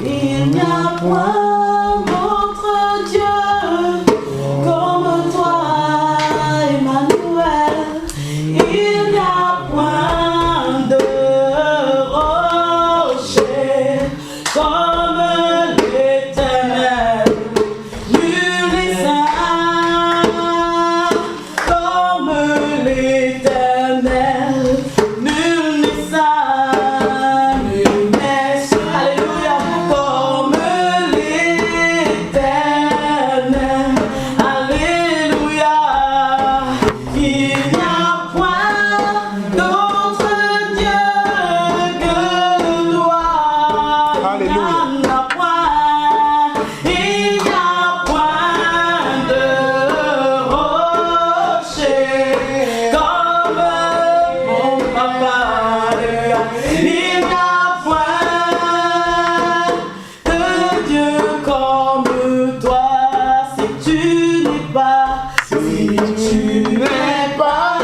Il n'y a point d'autre Dieu comme toi, Emmanuel. Il n'y a point de rocher comme l'Éternel. Nul n'est saint comme l'Éternel. Nul n'est saint, nul n'est saint. Alléluia, comme l'Éternel. Alléluia. Il n'y a point d'autre Dieu que toi. Alléluia. Il n'y a point, il n'y a point de rocher comme mon papa. Alléluia. Il n'y a point de Dieu comme toi. Si tu n'es pas,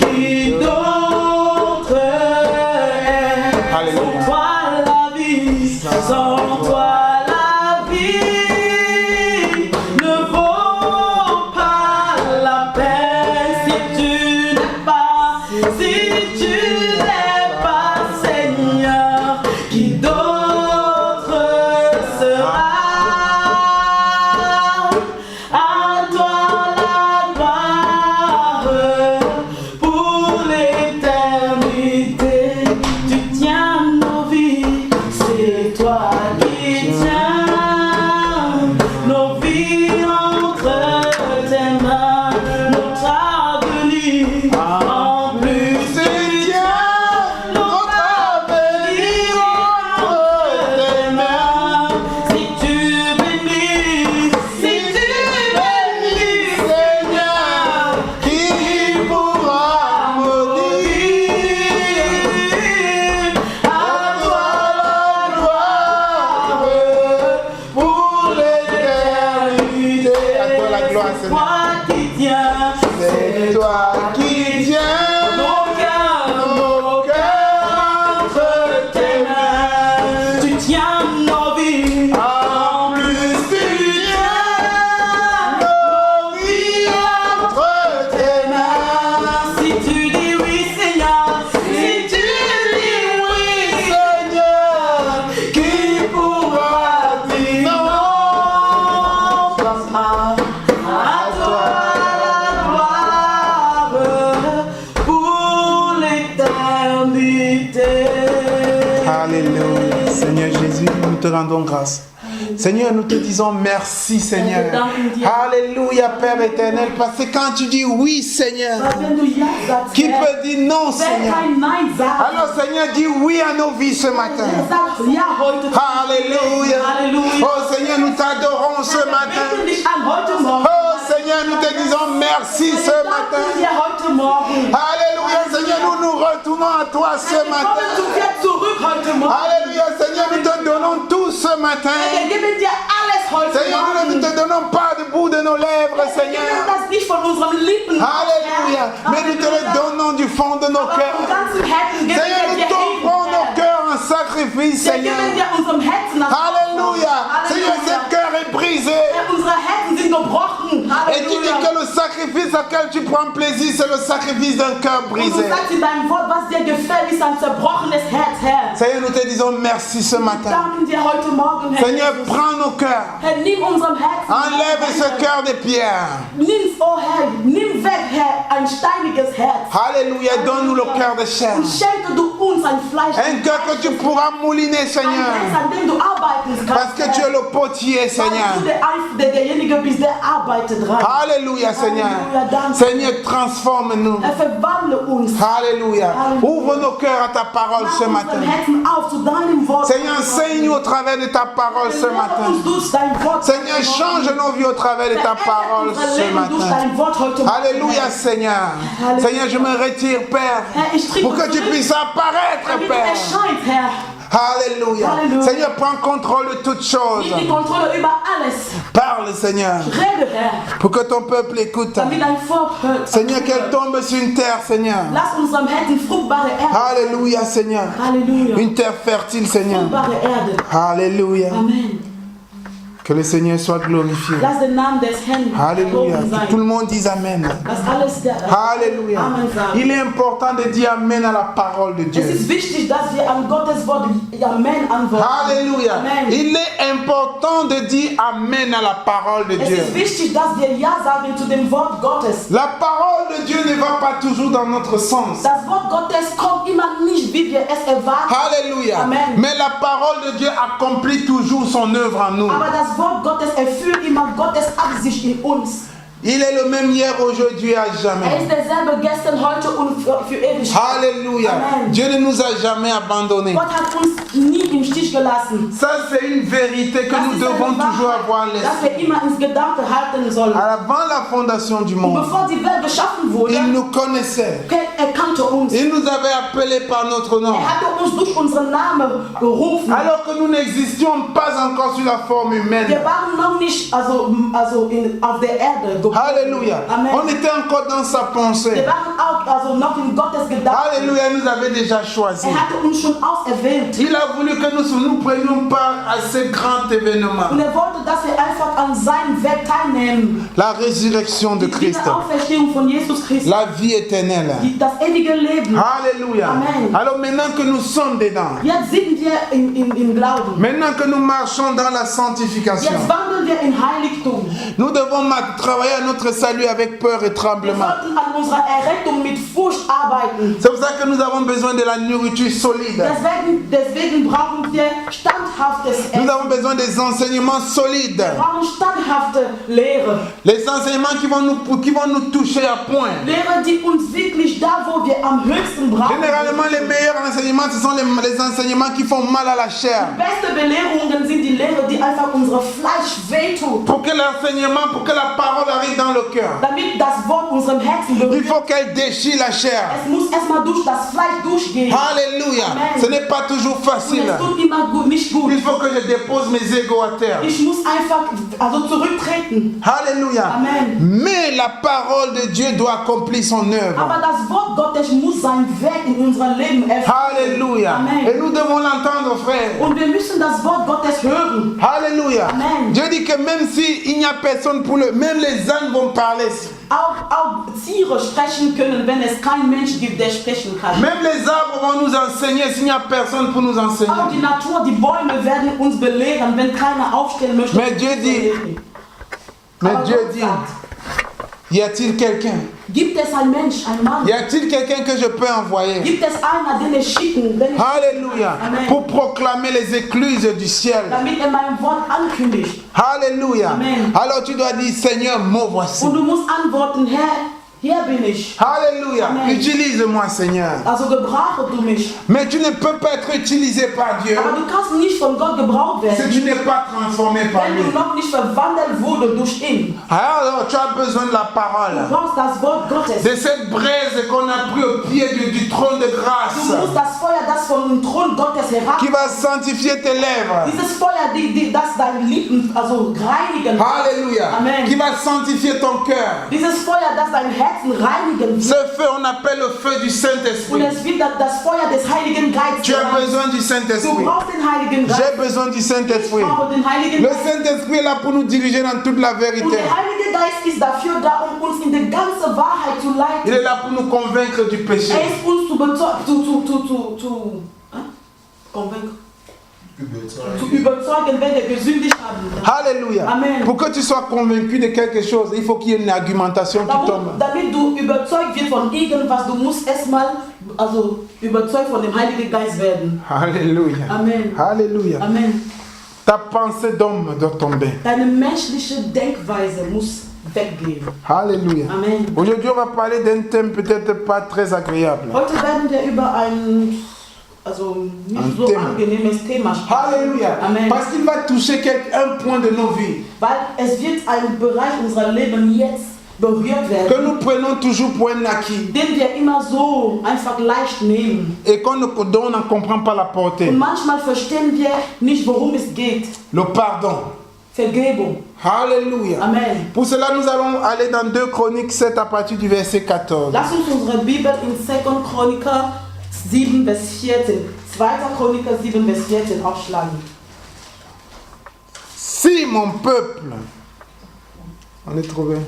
qui d'autre est? Alléluia. Sans toi la vie, sans toi la vie ne vaut pas la peine. Si tu n'es pas, Seigneur, qui d'autre sera? À toi la gloire pour l'éternité. Tu tiens nos vies, c'est toi qui tiens nos vies entre tes mains, notre avenir en plus tu tiens notre avenir entre tes mains. Si tu bénis, Seigneur, Qui pourra maudire? à toi la gloire Pour l'éternité. À toi la gloire, c'est Seigneur. toi qui tiens, C'est toi qui tiens nos cœurs entre tes mains. Tu tiens nos vies, en plus tu tiens nos vies entre tes mains. Si tu dis oui, Seigneur, si tu dis oui, Seigneur, qui pourra dire non? Papa, à toi la gloire pour l'éternité. Alléluia. Seigneur Jésus, nous te rendons grâce. Seigneur, nous te disons merci, Seigneur. Alléluia, Père éternel, parce que quand tu dis oui, Seigneur, qui peut dire non, Seigneur? Alors, Seigneur, dis oui à nos vies ce matin. Alléluia. Oh, Seigneur, nous t'adorons ce matin. Oh, Seigneur, nous te disons merci ce matin. Alléluia, Seigneur, nous nous retournons à toi ce matin. Alléluia, Seigneur, nous te donnons tout ce matin. Seigneur, nous ne te donnons pas de bout de nos lèvres, Seigneur. Alléluia, mais nous te le donnons du fond de nos cœurs. Seigneur, nous t'offrons nos cœurs en sacrifice, Seigneur. Alléluia, Seigneur, ce cœur est brisé. Et tu dis que le sacrifice auquel tu prends plaisir, c'est le sacrifice d'un cœur brisé. Seigneur, nous te disons merci ce matin. Seigneur, prends nos cœurs. Enlève ce cœur de pierre. Alléluia, donne-nous le cœur de chair. Un cœur que tu pourras mouliner, Seigneur. Parce que tu es le potier, Seigneur. Alléluia, Seigneur. Seigneur, transforme-nous. Alléluia. Ouvre nos cœurs à ta parole ce matin. Seigneur, enseigne-nous au travers de ta parole ce matin. Seigneur, change nos vies au travers de ta parole ce matin. Alléluia, Seigneur. Seigneur, je me retire, Père, pour que tu puisses apparaître, Père. Alléluia. Halleluja. Seigneur, prends contrôle de toutes choses. Nimm die Kontrolle über alles. Parle, Seigneur, Rede, Herr, pour que ton peuple écoute. damit dein Volk hört. Seigneur, qu'elle tombe sur une terre, Seigneur. Lass unserem Herzen fruchtbare Erde. Alléluia, Seigneur. Halleluja. Une terre fertile, Seigneur. Fruchtbare Erde. Alléluia. Amen. Que le Seigneur soit glorifié. Lass den Namen des Herrn Alléluia. erhoben Que sein. tout le monde dise Amen. Lass alles der Alléluia. Amen sagen. Il est important de dire Amen à la parole de Es Dieu. ist wichtig, dass wir an Gottes Wort Amen antworten. Alléluia. Amen. Il est important de dire Amen à la parole de Es Dieu. ist wichtig, dass wir Ja sagen zu dem Wort Gottes. La parole de Dieu ne va pas toujours dans notre sens. Das Wort Gottes kommt immer nicht, wie wir es erwarten. Alléluia. Amen. Mais la parole de Dieu accomplit toujours son œuvre en nous. Aber das Wort Gottes erfüllt immer Gottes Absicht in uns. Il est le même hier, aujourd'hui, à Er jamais. ist derselbe gestern, heute und für ewig. Alléluia. Amen. Dieu ne nous a jamais abandonnés. Gott hat uns nie im Stich gelassen. Ça, c'est une vérité que Das nous ist devons eine toujours avoir Wahrheit, l'esprit. dass wir immer ins Gedanke halten sollen. Avant la fondation du Und monde, bevor die Welt geschaffen wurde, il nous connaissait. er kannte uns. Il nous avait appelés par notre nom. Er hatte uns durch unseren Namen gerufen. Alors que nous n'existions pas encore sur la forme humaine. Wir waren noch nicht auf der Erde geboren. Alléluia. Amen. On était encore dans sa Wir pensée. waren auch noch in Gottes Gedanken. Alléluia, il nous avait déjà choisi. Er hatte uns schon auserwählt. Il a voulu que nous prenions part à ce grand événement. Und er wollte, dass wir einfach an seinem Werk teilnehmen. La résurrection de Die Christ. Auferstehung von Jesus Christus. La vie éternelle. Das ewige Leben. Alléluia. Amen. Alors maintenant que nous sommes dedans, Jetzt sind wir im Glauben. maintenant que nous marchons dans la sanctification, Jetzt wandeln wir in Heiligtum. nous devons travailler à notre salut avec peur et Wir tremblement. sollten an unserer Errettung mit Furcht arbeiten. C'est pour ça que nous avons besoin de la nourriture solide. Deswegen brauchen wir standhaftes Nous Essen. avons besoin des enseignements solides. Wir brauchen standhafte Lehre. Les enseignements qui vont nous toucher à point. Lehre, die uns wirklich da, wo wir am höchsten brauchen. Généralement, les meilleurs enseignements, ce sont les enseignements qui font mal à la chair. Beste Belehrungen sind die Lehre, die einfach unser Fleisch wehtut. Pour que l'enseignement, pour que la parole arrive dans le cœur, Damit das Wort unserem Herzen il berührt. faut qu'elle déchire la chair. Es muss erstmal durch das Fleisch durchgehen. Alléluia. Amen. Ce n'est pas toujours Und facile. es tut immer nicht gut. Il faut que je dépose mes égos à terre. Ich muss einfach zurücktreten. Alléluia. Amen. Mais la parole de Dieu doit accomplir son œuvre. Aber das Wort Gottes muss sein Werk in unserem Leben erfüllen. Alléluia. Amen. Et nous devons l'entendre, frère. Und wir müssen das Wort Gottes hören. Alléluia. Amen. Dieu dit que même s'il n'y a personne pour le... Même les ânes vont parler. Auch Tiere sprechen können, wenn es keinen Mensch gibt, der sprechen kann. Même les arbres vont nous enseigner s'il n'y a personne pour nous enseigner. Auch die Natur, die Bäume werden uns belehren, wenn keiner aufstehen möchte. Mais Dieu dit, mais Aber Dieu Gott dit, sagt, y a-t-il quelqu'un? gibt es einen Mensch, einen Mann? Y a-t-il quelqu'un que je peux envoyer? Gibt es einer, den ich schicken, Alléluia. Amen. Pour proclamer les écluses du ciel. damit mein Wort ankündigt? Alléluia. Amen. Alors tu dois dire, Seigneur, me voici. Und du musst antworten, Herr, hier bin ich. Alléluia. Amen. Utilise-moi, Seigneur. Also gebrauche du mich. Mais tu ne peux pas être utilisé par Dieu Aber du kannst nicht von Gott gebraucht si werden, tu n'es pas transformé par wenn lui. du noch nicht verwandelt wurde durch ihn. Alors tu as besoin de la Du parole. brauchst das Wort Gottes. De cette braise qu'on a pris au pied du trône de Du grâce. musst das Feuer, das vom Thron Gottes herab. Qui va sanctifier tes lèvres. Dieses Feuer, das deine Lippen reinigen. Alléluia. Amen. Qui va sanctifier ton cœur. Dieses Feuer, das dein Herzen reinigen wird. Ce feu, on appelle le feu du Und Saint-Esprit. es wird das Feuer des Heiligen Geistes. Tu as besoin du Du Saint-Esprit. brauchst den Heiligen Geist. J'ai besoin du Ich Saint-Esprit. brauche den Heiligen Le Geist. Saint-Esprit est là pour nous diriger dans toute la Und vérité. der Heilige Geist ist dafür da, um uns in die ganze Wahrheit zu Il leiten. est là pour nous convaincre du péché. Er ist uns zu überzeugen, wenn wir gesündigt haben. Alléluia. Amen. Pour que tu sois convaincu de quelque chose, il faut qu'il y ait une argumentation qui tombe. Damit du überzeugt wirst von irgendwas, du musst erstmal überzeugt von dem Heiligen Geist werden. Alléluia. Amen. Alléluia. Amen. Ta pensée d'homme doit tomber. Deine menschliche Denkweise muss weggehen. Alléluia. Amen. Aujourd'hui, on va parler d'un thème peut-être pas très agréable. Heute werden wir über ein nicht so Thema. angenehmes Thema sprechen. Alléluia. Amen. Parce qu'il va toucher un point de nos vies. Weil es wird einen Bereich unserer Leben jetzt berührt werden, que nous prenons toujours pour un acquis den wir immer so einfach leicht nehmen. et dont on ne comprend pas la portée. Und manchmal verstehen wir nicht, worum es geht. Le pardon. Vergebung. Alléluia. Amen. Pour cela, nous allons aller dans 2 Chroniques 7 à partir du verset 14. Lass uns unsere Bibel in 2. Chroniker 7, Vers 14. 2. Chroniker 7, Vers 14 aufschlagen. Si mon peuple, on est trouvé.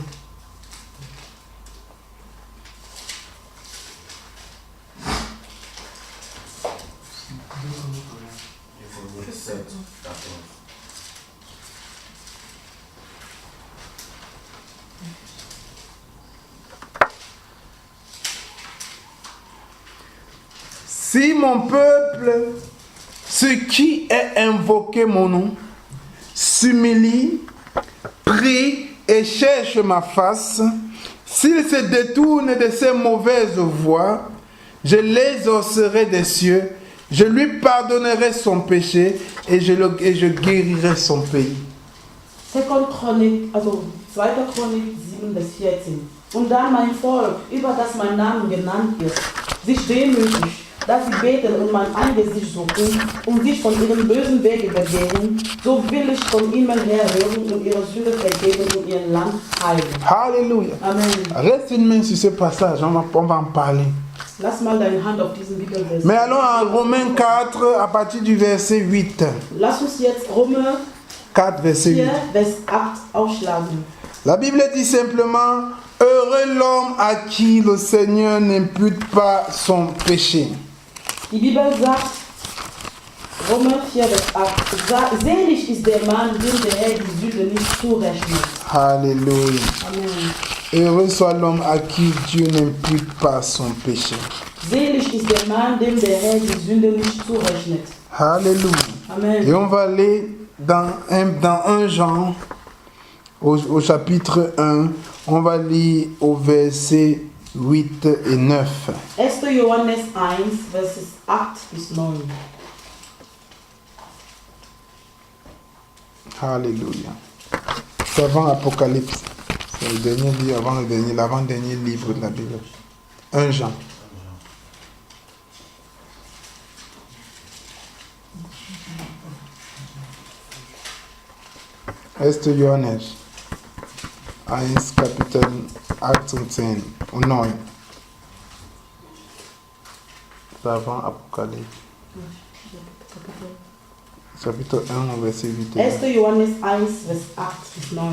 Si mon peuple, ceux qui est invoqué mon nom, s'humilie, prie et cherche ma face, s'ils se détournent de ces mauvaises voies, je l'exaucerai des cieux, je lui pardonnerai son péché et je guérirai son pays. 2. Chronik, also 2. Chronik 7 bis 14. Und da mein Volk, über das mein Name genannt wird, sich demütigt, dass sie beten und mein Angesicht suchen und sich von ihrem bösen Weg übergeben, so will ich von ihnen herhören und ihre Sünde vergeben und ihr Land heilen. Alléluia. Amen. Reste une main sur ce passage, on va en parler. Lass mal deine Hand auf diesen Bibelvers. Mais allons à Romains 4 à partir du verset 8. Lass uns jetzt Römer 4, verset 8. 4, Vers 8 aufschlagen. La Bible dit simplement, heureux l'homme à qui le Seigneur n'impute pas son péché. Die Bibel sagt, Römer 4, Vers 8, selig ist der Mann, dem der Herr die Sünde nicht zurechnet. Alléluia. Amen. Heureux soit l'homme à qui Dieu n'impute pas son péché. Selig ist der Mann, dem der Herr die Sünde nicht zurechnet. Alléluia. Amen. Et on va aller dans 1 Jean, au chapitre 1, on va lire au verset 8 et 9. 1. Johannes 1, Verses 8 bis 9. Alléluia. C'est avant Apocalypse. C'est le dernier livre, l'avant-dernier livre de la Bible. 1 Jean. Johannes 1, Kapitel 18 und 9. C'est avant Apocalypse. Chapitre 1, verset 8. 1. Johannes 1, Vers 8 bis 9.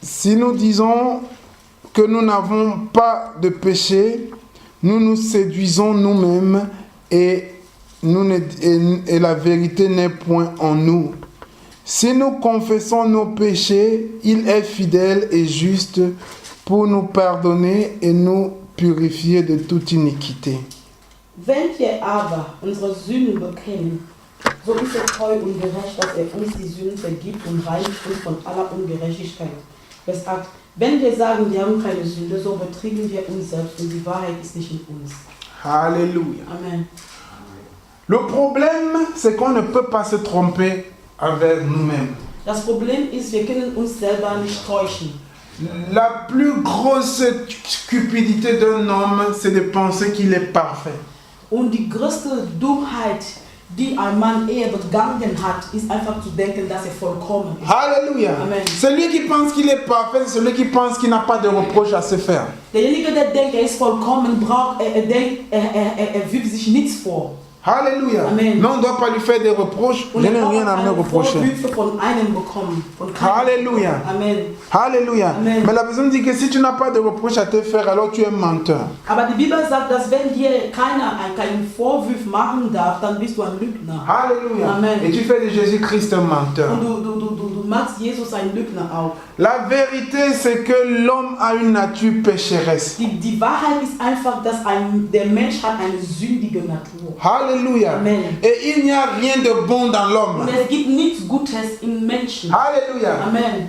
Si nous disons que nous n'avons pas de péché, nous nous séduisons nous-mêmes et la vérité n'est point en nous. Si nous confessons nos péchés, il est fidèle et juste pour nous pardonner et nous purifier de toute iniquité. Wenn wir aber unsere Sünden bekennen, so ist er treu und gerecht, dass er uns die Sünden vergibt und reinigt uns von aller Ungerechtigkeit. Vers 8. Wenn wir sagen, wir haben keine Sünde, so betrügen wir uns selbst und die Wahrheit ist nicht in uns. Alléluia. Amen. Le problème, c'est qu'on ne peut pas se tromper envers nous-mêmes. Das Problem ist, wir können uns selber nicht täuschen. La plus grosse cupidité d'un homme, c'est de penser qu'il est parfait. Und die größte Dummheit, die ein Mann begangen hat, ist einfach zu denken, dass er vollkommen ist. Alléluia. Amen. Celui qui pense qu'il est parfait, c'est celui qui pense qu'il n'a pas de reproche à se faire. Derjenige, der denkt, er ist vollkommen, er wirft sich nichts vor. Alléluia. Amen. Mais on ne doit pas lui faire des reproches. Je n'ai rien à me reprocher. Alléluia. Amen. Alléluia. Amen. Mais la personne dit que si tu n'as pas de reproche à te faire, alors tu es menteur. Aber die Bibel sagt, dass wenn dir keiner keinen Vorwurf machen darf, dann bist du ein Lügner. Alléluia. Amen. Et tu fais de Jésus-Christ un menteur. Und du machst Jesus ein Lügner auch. La vérité, c'est que l'homme a une nature pécheresse. Die Wahrheit ist einfach, dass der Mensch hat eine sündige Natur. Alléluia. Amen. Et il n'y a rien de bon dans l'homme. Und es gibt nichts Gutes im Menschen. Alléluia. Amen.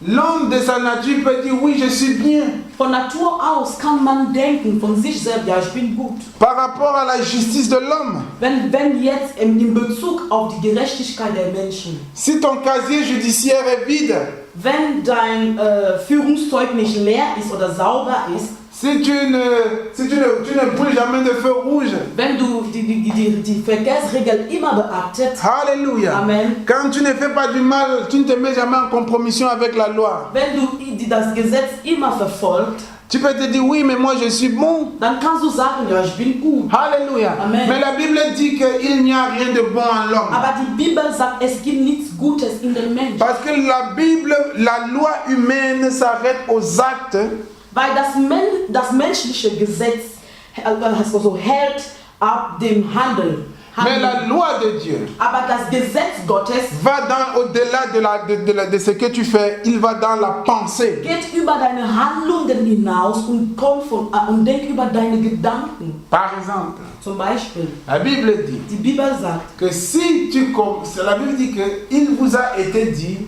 l'homme de sa nature peut dire oui, je suis bien. Von Natur aus kann man denken, von sich selbst, ja, ich bin gut. Par rapport à la justice de l'homme. Wenn jetzt in Bezug auf die Gerechtigkeit der Menschen, si ton casier judiciaire est vide, wenn dein Führungszeugnis leer ist oder sauber ist, si tu ne brûles jamais de feu rouge, wenn du die Verkehrsregeln immer beachtet, Alléluia. Amen. Quand tu ne fais pas du mal, tu ne te mets jamais en compromission avec la loi. Wenn du das Gesetz immer verfolgt, tu peux te dire oui, mais moi je suis bon. Dann kannst du sagen, ja, ich bin gut. Alléluia. Amen. Mais la Bible dit qu'il n'y a rien de bon en l'homme. Aber die Bibel sagt, es gibt nichts Gutes in den Menschen. Parce que la Bible, la loi humaine s'arrête aux actes. Weil das menschliche Gesetz also hält ab dem Handeln. Mais la loi de Dieu Aber das Gesetz Gottes va au-delà de ce que tu fais, il va dans la pensée. Geht über deine Handlungen hinaus und kommt und denkt über deine Gedanken. Par exemple, Zum Beispiel, la Bible dit die Bibel sagt, que si tu la Bible dit que il vous a été dit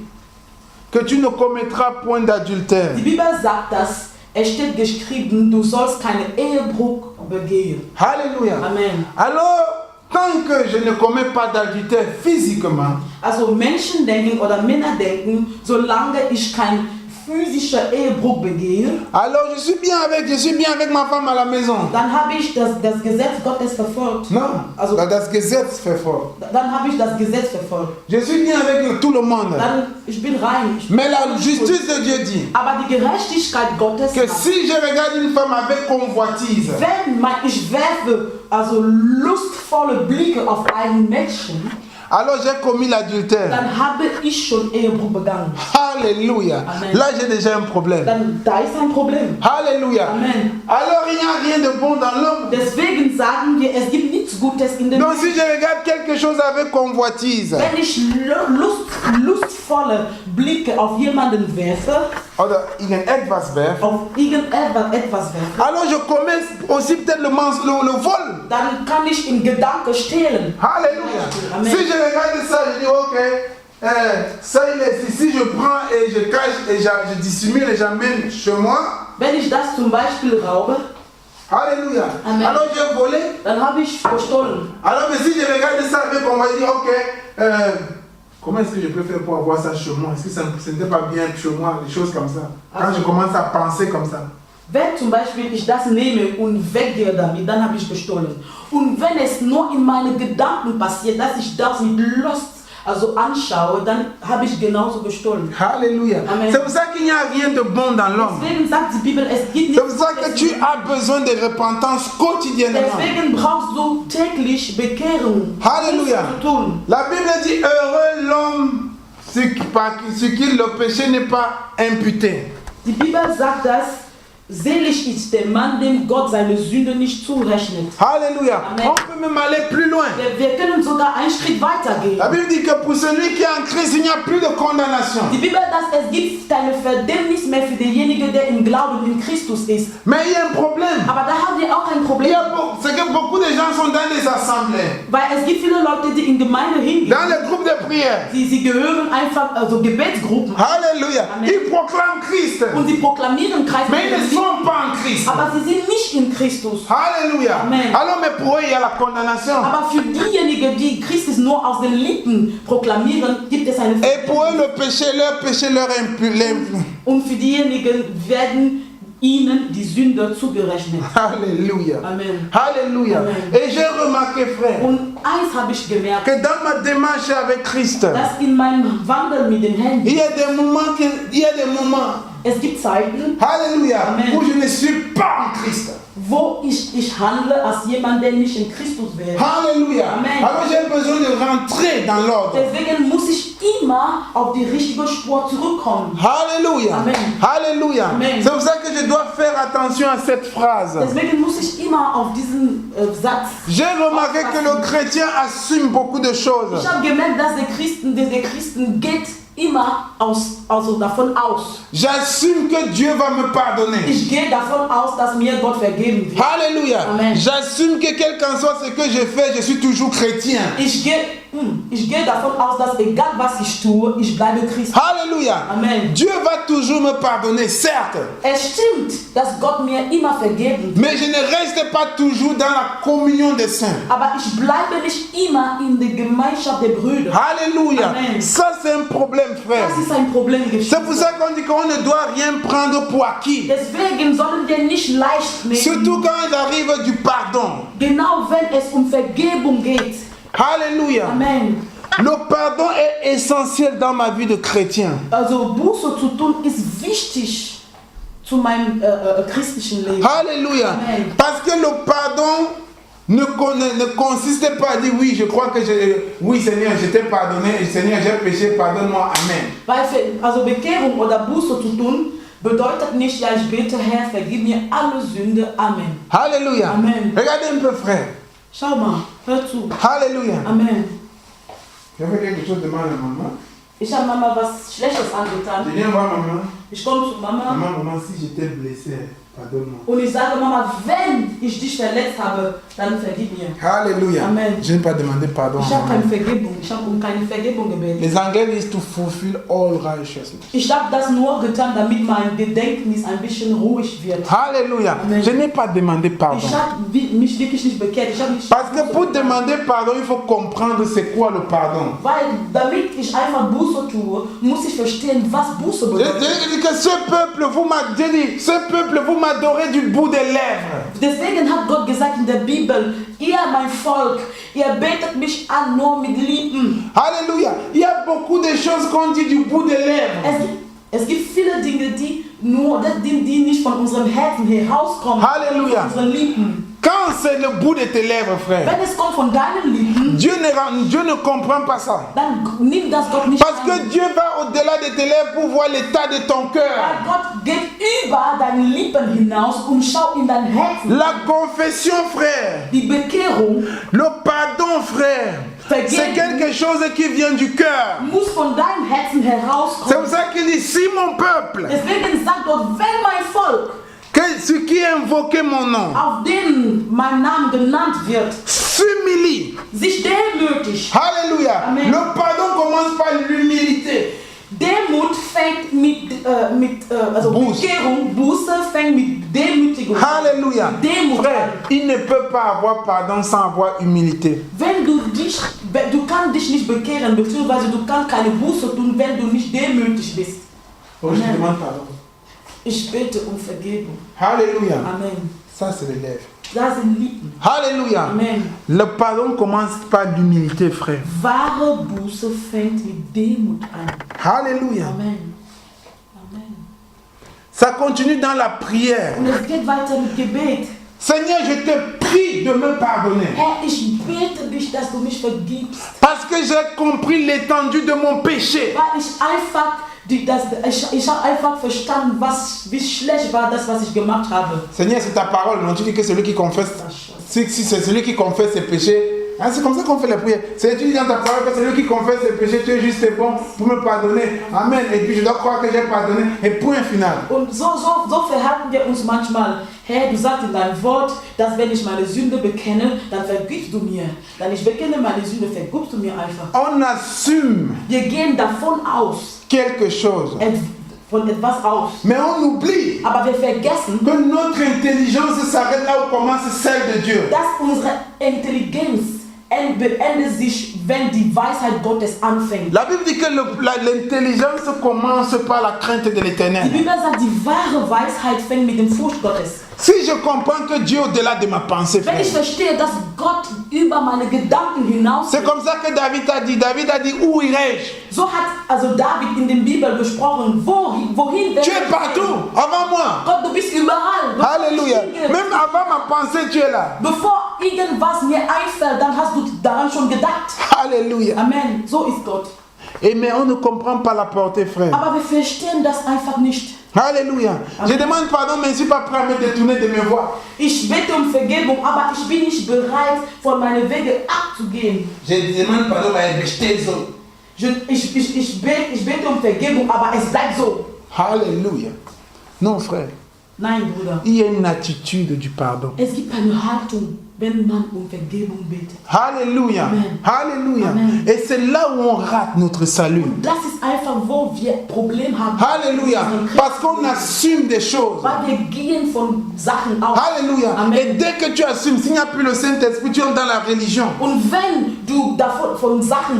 que tu ne commettras point d'adultère. Die Bibel sagt, dass es steht geschrieben, du sollst keinen Ehebruch begehen. Alléluia. Amen. Alors, tant que je ne commets pas d'adultère physiquement, also Menschen denken oder Männer denken, solange ich kein physischer Ehebruch begehe, alors je suis bien avec ma femme à la maison. Dann habe ich das Gesetz Gottes verfolgt. Non, also das Gesetz verfolgt. Dann habe ich das Gesetz verfolgt. Je suis bien avec tout le monde. Dann, ich bin rein. Mais la justice de Dieu dit Aber die Gerechtigkeit Gottes que si je regarde une femme avec convoitise, wenn ich werfe also lustvolle Blicke auf einen Menschen, alors j'ai commis l'adultère. Dann habe ich schon Ehebruch begangen. Alléluia. Amen. Là j'ai déjà un problème. Dann, da ist ein Problem. Alléluia. Amen. Alors il n'y a rien de bon dans l'homme. Deswegen sagen wir, es gibt nichts Gutes in dem Donc si je regarde quelque chose avec convoitise, wenn ich lustvolle Blicke auf jemanden werfe, oder irgendetwas werfe, auf irgendetwas werfe, alors je commets aussi peut-être le vol. Dann kann ich in Gedanken stehlen. Alléluia. Amen. Si je regarde ça, je dis ok, ça il est, si je prends et je cache et je dissimule et j'amène chez moi. Wenn ich das zum Beispiel raube, Alléluia. Amen. Alors j'ai volé. Dann habe ich gestohlen. Alors mais si je regarde ça avec, on va dire ok, comment est-ce que je peux faire pour avoir ça chez moi? Est-ce que ce n'était pas bien chez moi, des choses comme ça? Quand je commence à penser comme ça. Wenn zum Beispiel ich das nehme und weggehe damit, dann habe ich gestohlen. Und wenn es nur in meinen Gedanken passiert, dass ich das mit Lust also anschaue, dann habe ich genauso gestohlen. Alléluia. C'est pour ça qu'il n'y a rien de bon dans l'homme. Deswegen sagt die Bibel, es gibt C'est pour ça que tu as besoin de repentance quotidiennement. Deswegen brauchst du täglich Bekehrung. Alléluia. La Bible dit heureux l'homme sur qui le péché n'est pas imputé. Die Bibel sagt das. Selig ist der Mann, dem Gott seine Sünde nicht zurechnet. Alléluia. Amen. On peut même aller plus loin. Wir können sogar einen Schritt weitergehen. La Bible dit que pour celui qui est en Christ, il n'y a plus de condamnation. Die Bibel sagt, es gibt keine Verdammnis mehr für denjenigen, der im Glauben in Christus ist. Mais il y a un problème. Aber da haben wir auch ein Problem. C'est que beaucoup de gens sont dans les assemblées. Weil es gibt viele Leute, die in Gemeinde hingehen. Dans les groupes de prière. Sie gehören einfach, also Gebetsgruppen. Alléluia. Amen. Ils proclament Christ. Und sie proklamieren Christus. Mais ils ne sont pas en Christ. Aber sie sind nicht in Christus. Alléluia. Amen. Alors mais pour eux, il y a la condamnation. Aber für diejenigen, die Christus nur aus den Lippen proklamieren, gibt es eine Et pour eux, le péché leur impute. Und für diejenigen werden ihnen die Sünde zugerechnet. Alléluia. Amen. Alléluia. Amen. Et j'ai remarqué, frère, Und eins habe ich gemerkt, que dans ma démarche avec Christ, dass in meinem Wandel mit dem Herrn, il y a des moments, es gibt Zeiten, Alléluia, Amen. où je ne suis pas en Christ. wo ich handle als jemand, der nicht in Christus wäre. Alléluia. Amen. Alors j'ai besoin de rentrer dans l'ordre. Deswegen muss ich immer auf die richtige Spur zurückkommen. Alléluia. Amen. Alléluia. Amen. C'est pour ça que je dois faire attention à cette phrase. Deswegen muss ich immer auf diesen Satz. J'ai remarqué que le chrétien assume beaucoup de choses. Ich habe gemerkt, dass der Christen geht immer davon aus. J'assume que Dieu va me pardonner. Ich gehe davon aus, dass mir Gott vergeben wird. Alléluia. Amen. J'assume que quel qu'en soit ce que je fais, je suis toujours chrétien. Ich gehe ich gehe davon aus, dass egal was ich tue, ich bleibe Christ. Alléluia. Amen. Dieu va toujours me pardonner, certes. Es stimmt, dass Gott mir immer vergeben wird. Mais je ne reste pas toujours dans la communion des saints. Aber ich bleibe nicht immer in der Gemeinschaft der Brüder. Alléluia. Amen. Ça, c'est un problème, frère. Das ist ein Problem. C'est pour ça qu'on dit qu'on ne doit rien prendre pour acquis. Deswegen sollen wir nicht leicht nehmen. Surtout quand il arrive du pardon. Genau wenn es Vergebung geht. Alléluia. Amen. Le pardon est essentiel dans ma vie de chrétien. Also Buße zu tun ist wichtig zu meinem christlichen Leben. Alléluia. Amen. Parce que le pardon ne consiste pas à dire oui, je crois que oui Seigneur, je t'ai pardonné, Seigneur, j'ai péché, pardonne-moi, Amen. Also Bekehrung oder Buße zu tun bedeutet nicht, ja, ich bete, Herr, vergib mir alle Sünde, Amen. Alléluia. Amen. Regardez un peu, frère. Schau mal, hör zu. Alléluia. Amen. J'ai fait quelque chose de mal à maman. Ich habe Mama was Schlechtes angetan. Je viens voir maman. Ich komme zu Mama. Maman, si j'étais blessé, pardonne-moi. Und ich sage, Mama, wenn ich dich verletzt habe, dann vergib mir. Alléluia. Amen. Je n'ai pas demandé pardon. Ich habe keine Vergebung. Ich habe um keine Vergebung gebeten. Les Anglais disent to fulfill all righteousness. Ich habe das nur getan, damit mein Gedächtnis ein bisschen ruhig wird. Alléluia. Amen. Je n'ai pas demandé pardon. Ich habe mich wirklich nicht bekehrt. Ich habe nicht Parce que pour demander pardon, il faut comprendre c'est quoi le pardon. Weil damit ich einfach Buße tue, muss ich verstehen, was Buße bedeutet. Je dis que ce peuple, vous m'adorez du bout des lèvres. Deswegen hat Gott gesagt in der Bibel, ihr mein Volk, ihr betet mich an nur mit Lippen. Alléluia. Il y a beaucoup de choses qu'on dit du bout des lèvres. Es gibt viele Dinge, die nicht von unserem Herzen herauskommen. Halleluja. Von unseren Lippen. Quand c'est le bout de tes lèvres, frère, Wenn es kommt von deinen Lippen, Dieu ne comprend pas ça. dann nimmt das Gott nicht Parce que Dieu va au-delà de tes lèvres pour voir l'état de ton Weil cœur. Gott geht über deine Lippen hinaus und schaut in dein Herzen. La confession, frère, Die Bekehrung le pardon, frère, c'est quelque chose qui vient du cœur. muss von deinem Herzen C'est herauskommen. pour ça qu'il dit, si mon peuple, Deswegen sagt Gott, wenn mein Volk, que ce qui a invoqué mon nom, auf dem mein Name genannt wird, s'humilie. sich demütigt. Alléluia. Amen. Le pardon commence par l'humilité. Demut fängt also Buße. Bekehrung, Buße fängt mit Demütigung an. Alléluia. Demut Frère, an. il ne peut pas avoir pardon sans avoir humilité. Du kannst dich nicht bekehren, beziehungsweise du kannst keine Buße tun, wenn du nicht demütig bist. Oh, je demande pardon. Ich bete um Vergebung. Alléluia. Amen. Ça, c'est les lèvres. Das sind Lippen. Alléluia. Amen. Le pardon commence par l'humilité, frère. Wahre Buße fängt mit Demut an. Alléluia. Amen. Amen. Ça continue dans la prière. Und es geht weiter mit Gebet. Seigneur, je te prie de me pardonner. Herr, ich bete dich, dass du mich vergibst. Parce que j'ai compris l'étendue de mon péché. Weil ich habe einfach verstanden, wie schlecht war das, was ich gemacht habe. Seigneur, c'est ta parole. Non, tu dis que celui qui confesse, si c'est celui qui confesse ses péchés, hein, c'est comme ça qu'on fait les prières. Tu dis dans ta parole que celui qui confesse ses péchés, tu es juste et bon pour me pardonner. Amen. Et puis je dois croire que j'ai pardonné. Et point final. Und so verhalten wir uns manchmal. Herr, du sagst in deinem Wort, dass wenn ich meine Sünde bekenne, dann vergibst du mir. Wenn ich bekenne meine Sünde, vergibst du mir einfach. On assume Wir gehen davon aus, quelque chose. von etwas aus. Mais on oublie Aber wir vergessen, que notre intelligence s'arrête là où commence celle de Dieu. dass unsere Intelligenz beendet sich, wenn die Weisheit Gottes anfängt. La Bible dit que l'intelligence commence par la crainte de Die l'Éternel. Bibel sagt, die wahre Weisheit fängt mit dem Furcht Gottes. Si je comprends que Dieu est au-delà de ma pensée, Wenn frère, ich verstehe, dass Gott über meine Gedanken hinaus c'est comme ça que David a dit, où irai-je? so hat also David in der Bibel gesprochen, wohin Tu es partout, avant moi. Gott, du bist überall. Alléluia. Même avant ma pensée, tu es là. Bevor irgendwas mir einfällt, dann hast du daran schon gedacht. Alléluia. Amen. So ist Gott. Et mais on ne comprend pas la portée, frère. Aber wir verstehen das einfach nicht. Alléluia. Je demande pardon, mais je ne suis pas prêt à me détourner de mes voies. Ich bete um Vergebung, aber ich bin nicht bereit, von meinen Wegen abzugehen. Je demande pardon, mais je t'ai zo. Ich bete um Vergebung, aber es bleibt so. Alléluia. Non, frère. Nein, Bruder. Il y a une attitude du pardon. Es gibt eine Haltung wenn man Vergebung betet. Alléluia. Amen. Alléluia. Amen. Et c'est là où on rate notre salut. Und das ist einfach, wo wir Probleme haben. Alléluia. Parce qu'on assume des choses. Weil wir gehen von Sachen aus. Alléluia. Amen. Et dès que tu assumes, s'il n'y a plus le Saint-Esprit, tu entres dans la religion. Und wenn du davon von Sachen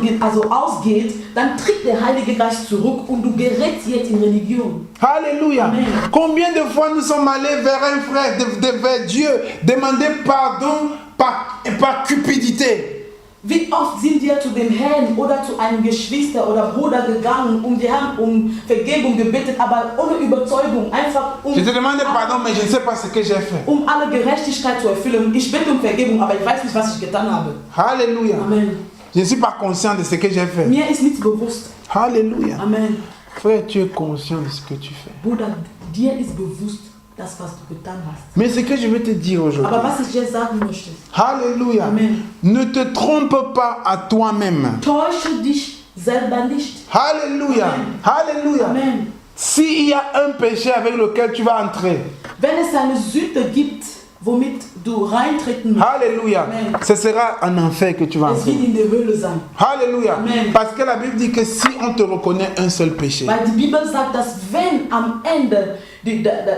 ausgehst, dann tritt der Heilige Geist zurück und du gerätst jetzt in Religion. Alléluia. Amen. Combien de fois nous sommes allés vers un frère, vers Dieu, demander pardon par cupidité. Wie oft sind wir zu dem Herrn oder zu einem Geschwister oder Bruder gegangen und wir haben Vergebung gebetet, aber ohne Überzeugung, einfach Je te demande pardon, mais je ne sais pas ce que j'ai fait. Alle Gerechtigkeit zu erfüllen. Ich bete Vergebung, aber ich weiß nicht, was ich getan habe. Alléluia. Amen. Je ne suis pas conscient de ce que j'ai fait. Mir ist nichts bewusst. Alléluia. Amen. Frère, tu es conscient de ce que tu fais. Bruder, dir ist bewusst, das, was du getan hast. Mais ce que je veux te dire aujourd'hui. Aber was ich dir sagen möchte. Alléluia. Amen. Ne te trompe pas à toi-même. Täusche dich selber nicht. Alléluia. Amen. Alléluia. Amen. S'il y a un péché avec lequel tu vas entrer. Wenn es eine Sünde gibt, womit du reintreten musst. Alléluia. Amen. Ce sera un enfer que tu vas Es entrer. wird in der Hölle sein. Alléluia. Amen. Parce que la Bible dit que si on te reconnaît un seul péché. Weil die Bibel sagt, dass wenn am Ende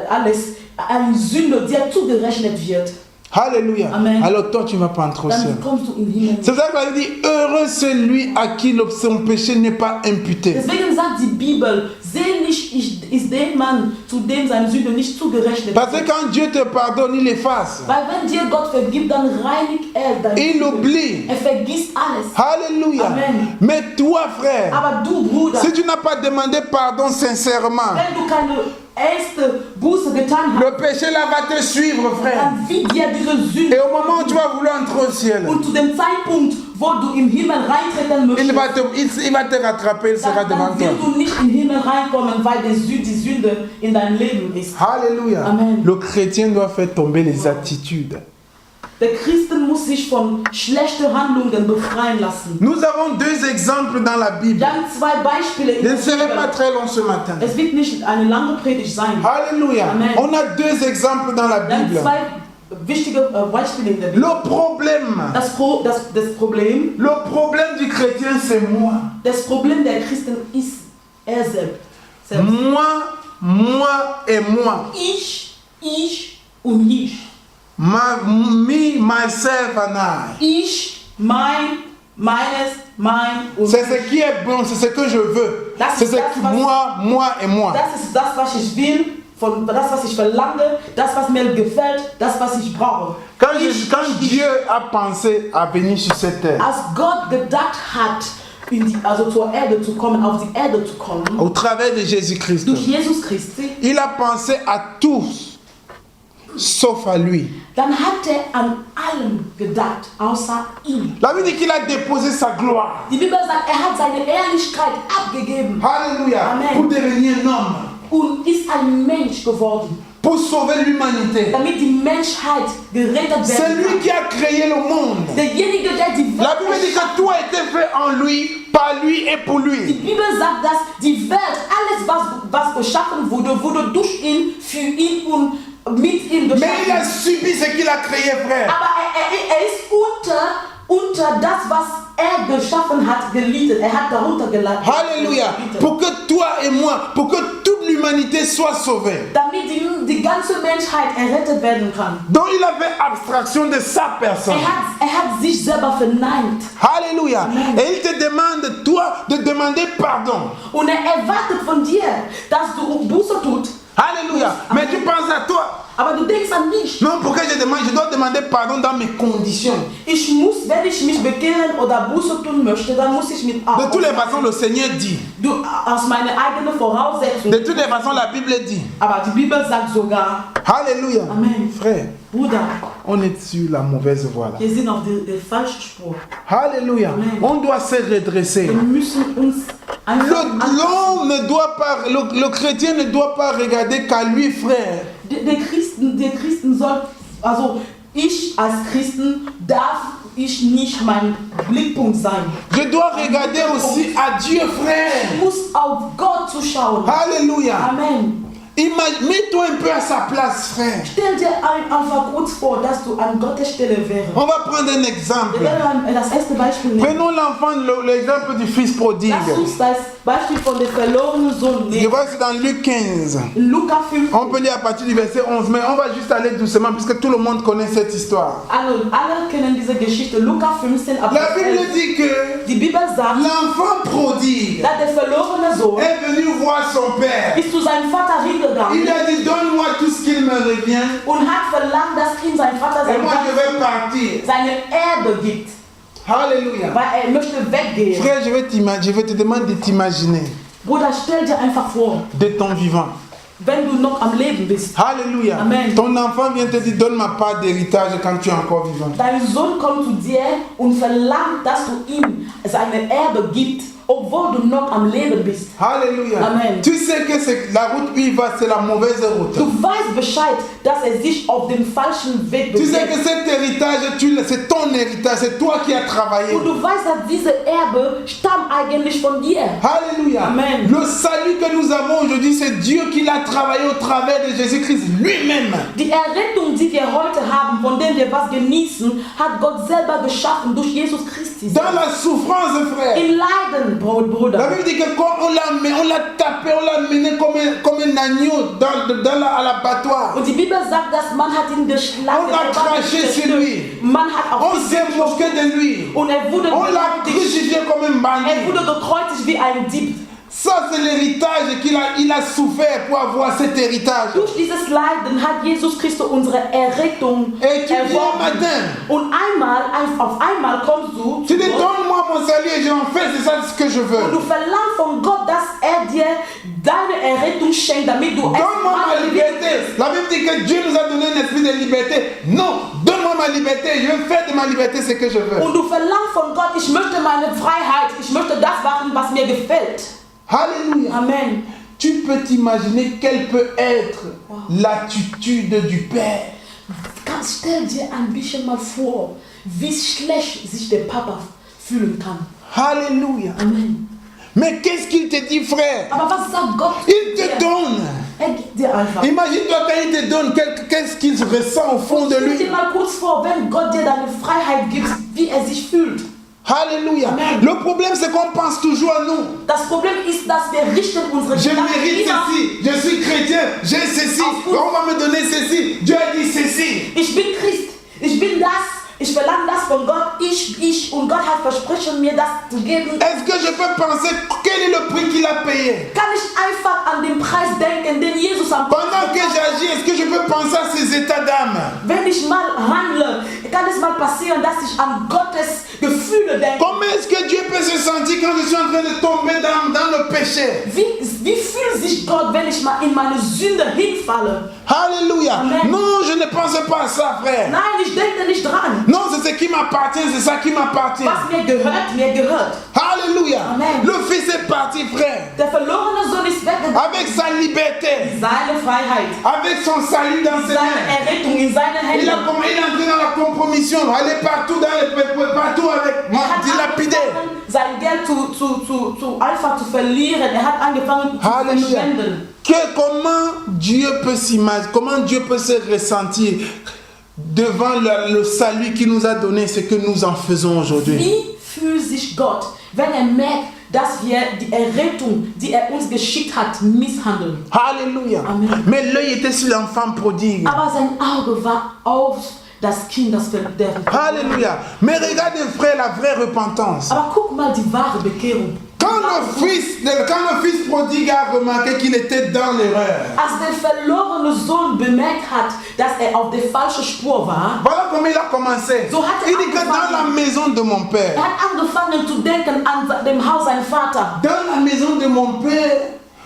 alles eine Sünde dir zugerechnet wird, Alléluia. Amen. Alors toi tu ne vas pas entrer au ciel. dann kommst du in den Himmel. C'est ça que la Bible dit, heureux celui à qui son péché n'est pas imputé. Deswegen sagt die Bibel, selig ist der Mann, zu dem seine Sünde nicht zugerechnet Parce que wird. quand Dieu te pardonne, il efface. Weil wenn dir Gott vergibt, dann reinigt deine Il Sünde. oublie. Vergisst alles. Alléluia. Amen. Mais toi frère, Aber du, Bruder, si tu n'as pas demandé pardon sincèrement, wenn du keine erste Buße getan hast, le péché là va te suivre frère. dann wird dir diese Sünde. Et au moment où tu vas vouloir entrer au ciel, Und zu dem Zeitpunkt, wo du im Himmel reintreten möchtest, il va te rattraper, il sera devant dann toi. wirst du nicht in den Himmel reinkommen, weil die Sünde in deinem Leben ist. Alléluia. Amen. Le chrétien doit faire tomber les attitudes. Der Christen muss sich von schlechten Handlungen befreien lassen. Nous avons deux exemples dans la Bible. Wir haben zwei Beispiele in Je der ne serai pas Bibel. très long ce matin. Es wird nicht eine lange Predigt sein. Alléluia. Amen. On a deux exemples dans la Wir haben Bible. zwei wichtige Beispiele in der Bibel. Le problème, Das le problème du chrétien, c'est moi. Das Problem der Christen ist er selbst. Moi et moi. Ich und ich. Me, myself and I. Ich, meines, mein und C'est ce qui est bon, c'est ce que je veux. C'est ce que moi et moi. Das ist das, was ich will, das, was ich verlange, das, was mir gefällt, das, was ich brauche. Quand Dieu a pensé à venir sur cette terre, Als Gott gedacht hat, zur Erde zu kommen, auf die Erde zu kommen, au travers de Jésus-Christ, durch Jesus Christi, il a pensé à tous, sauf à lui. dann hat er an allem gedacht, außer ihm. La Bible dit qu'il a déposé sa gloire. Die Bibel sagt, er hat seine Ehrlichkeit abgegeben. Alléluia. Amen. Pour devenir un homme. Und ist ein Mensch geworden, Pour sauver l'humanité. damit die Menschheit gerettet C'est werden lui kann. qui a créé le monde. Derjenige, der die La Welt Bible dit que tout a été fait en lui, par lui et pour Die lui. Bibel sagt, dass die Welt, alles was geschaffen wurde durch ihn, für ihn und mit ihm Mais il a geschaffen. subi ce qu'il a créé, frère. Aber er ist unter das, was er geschaffen hat, gelitten. Er hat darunter gelitten. Alléluia. Pour que toi et moi, pour que toute l'humanité soit sauvée. Damit die ganze Menschheit errettet werden kann. Donc il a fait abstraction de sa personne. Er hat sich selber verneint. Alléluia. Et il te demande, toi, de demander pardon. Und er erwartet von dir, dass du Buße tust. Alléluia. Mais tu penses à toi. Aber du denkst an mich. Non, pourquoi je dois demander pardon dans mes conditions. Ich muss, wenn ich mich bekehren oder Buße tun möchte, dann muss ich mit De toutes les façons, le Seigneur dit. Aus meiner eigenen Voraussetzung. De toutes les façons, la Bible dit. Aber die Bibel sagt sogar, Alléluia. Amen. Frère, Bruder, on est sur la mauvaise voie là. wir sind auf der falschen Spur. Alléluia. Amen. On doit se redresser. Wir müssen uns einfach L'homme ne doit pas, le chrétien ne doit pas regarder qu'à lui, frère. der Christen soll, also ich als Christen darf ich nicht mein Blickpunkt sein. Je dois regarder aussi à Dieu, frère. Ich muss auf Gott zu schauen. Alléluia. Amen. Mets-toi un peu à sa place, frère. Stell dir einfach kurz vor, dass du an Gottes Stelle wärst. On va prendre un exemple. Wir werden das erste Beispiel nehmen. Prenons l'enfant, l'exemple du fils prodigue. Lass uns das Beispiel von dem verlorenen Sohn Je nehmen. vois que c'est dans Luc 15. In Lukas 5. On peut lire à partir du verset 11, mais on va juste aller doucement puisque tout le monde connaît cette histoire. Alle kennen diese Geschichte. Lukas 15 ab La Vers Bible 11. dit que Die Bibel sagt, l'enfant prodigue dass der verlorene Sohn est venu voir son père. ist zu seinem Vater Il hingegangen a dit, donne-moi tout ce qu'il me revient und hat verlangt, dass ihm sein Vater et moi je vais partir. seine Erbe gibt, Alléluia. weil möchte weggehen. Frère, je vais te demander de t'imaginer Bruder, stell dir einfach vor, de ton vivant. wenn du noch am Leben bist. Alléluia. Amen. Ton enfant vient te dire, donne ma part d'héritage quand tu es encore vivant. Dein Sohn kommt zu dir und verlangt, dass du ihm seine Erbe gibst, obwohl du noch am Leben bist. Alléluia. Amen. Tu sais que la route où il va, c'est la mauvaise route. Du weißt Bescheid, dass sich auf dem falschen Weg Tu sais bewegt. que cet héritage, c'est ton héritage, c'est toi qui as travaillé. Und du weißt, dass diese Erbe stammt eigentlich von dir. Alléluia. Amen. Le salut que nous avons aujourd'hui, c'est Dieu qui l'a travaillé au travers de Jésus-Christ lui-même. Die Errettung, die wir heute haben, von der wir was genießen, hat Gott selber geschaffen durch Jesus Christus. Dans la souffrance, frère. In Leiden, La Bruder. Bible dit que quand on l'a tapé, on l'a mené comme un agneau à l'abattoir. Und die Bibel sagt, dass man hat ihn geschlagen. On a craché sur lui. Man hat auf On ihn s'est moqué de lui. und wurde On l'a crucifié comme un bandit. wurde gekreuzigt wie ein Dieb. Ça, c'est l'héritage qu'il a souffert pour avoir cet héritage. Durch dieses Leiden hat Jesus Christus unsere Errettung Et tu viens erworben. matin. Und auf einmal kommst du Tu zu dis, Gott donne-moi mon salut et j'en fais, c'est ça ce que je und veux. du verlangst von Gott, dass dir deine Errettung schenkt, damit du Donne-moi ma liberté. La Bible dit que Dieu nous a donné un esprit de liberté. Non, donne-moi ma liberté. Je vais faire de ma liberté ce que je veux. Und du verlangst von Gott, ich möchte meine Freiheit, ich möchte das machen, was mir gefällt. Alléluia. Amen. Tu peux t'imaginer quelle peut être l'attitude du Père. Stell dir ein bisschen mal vor, wie schlecht sich der Papa fühlen kann. Alléluia. Amen. Mais qu'est-ce qu'il te dit, frère? Aber was sagt Gott? Il te donne. Gibt dir einfach. Imagine-toi quand il te donne, qu'est-ce qu'il ressent au fond de Stell lui. dir mal kurz vor, wenn Gott dir deine Freiheit gibt, wie sich fühlt. Alléluia. Amen. Le problème, c'est qu'on pense toujours à nous. Das Problem ist, dass wir richten unsere Je Gedanken mérite immer. ceci, je suis chrétien, j'ai ceci, on va me donner ceci, Dieu a dit ceci. Ich bin Christ, ich bin das, ich verlange das von Gott, und Gott hat versprochen mir das zu geben. Est-ce que je peux penser quel est le prix qu'il a payé? Kann ich einfach an den Preis denken, den Jesus am Pendant que j'agis, est-ce que je peux penser à ces états d'âme? Wenn ich mal handle, kann es mal passieren, dass ich an Gottes Gefühle denke. Comment est-ce que Dieu peut se sentir quand je suis en train de tomber dans le péché? Wie fühlt sich Gott, wenn ich mal in meine Sünde hinfalle? Alléluia. Amen. Non, je ne pense pas à ça, frère. Nein, ich denke nicht dran. Non, c'est ce qui m'appartient, c'est ça qui m'appartient. Was mir gehört. Alléluia. Amen. Le fils est parti, frère, Der verlorene Sohn ist weggegangen. avec sa liberté, Seine Freiheit, avec son salut dans ses seine mains. Errettung in seine Il est Hände. entré dans la compromission, aller partout partout avec moi, Hat dilapider. angefangen, sein Geld einfach zu verlieren. Er hat angefangen zu Alléluia. verschwenden. Comment Dieu peut s'imaginer, comment Dieu peut se ressentir devant le salut qu'il nous a donné, ce que nous en faisons aujourd'hui. Wie fühlt sich Gott, wenn merkt, dass wir die Errettung, die uns geschickt hat, misshandeln? Alléluia. Amen. Mais l'œil était sur l'enfant prodigue. Aber sein Auge war auf das Kind, das Alléluia. Mais regarde, frère, la vraie repentance. Aber guck mal die wahre Bekehrung. Quand le fils prodigue a remarqué qu'il était dans l'erreur. Als der verlorene Sohn bemerkt hat, dass auf der falschen Spur war, Voilà comment il a commencé. So hat Il dit que dans la maison de mon père. hat angefangen zu denken an dem Haus seines Vaters. Dans la maison de mon père,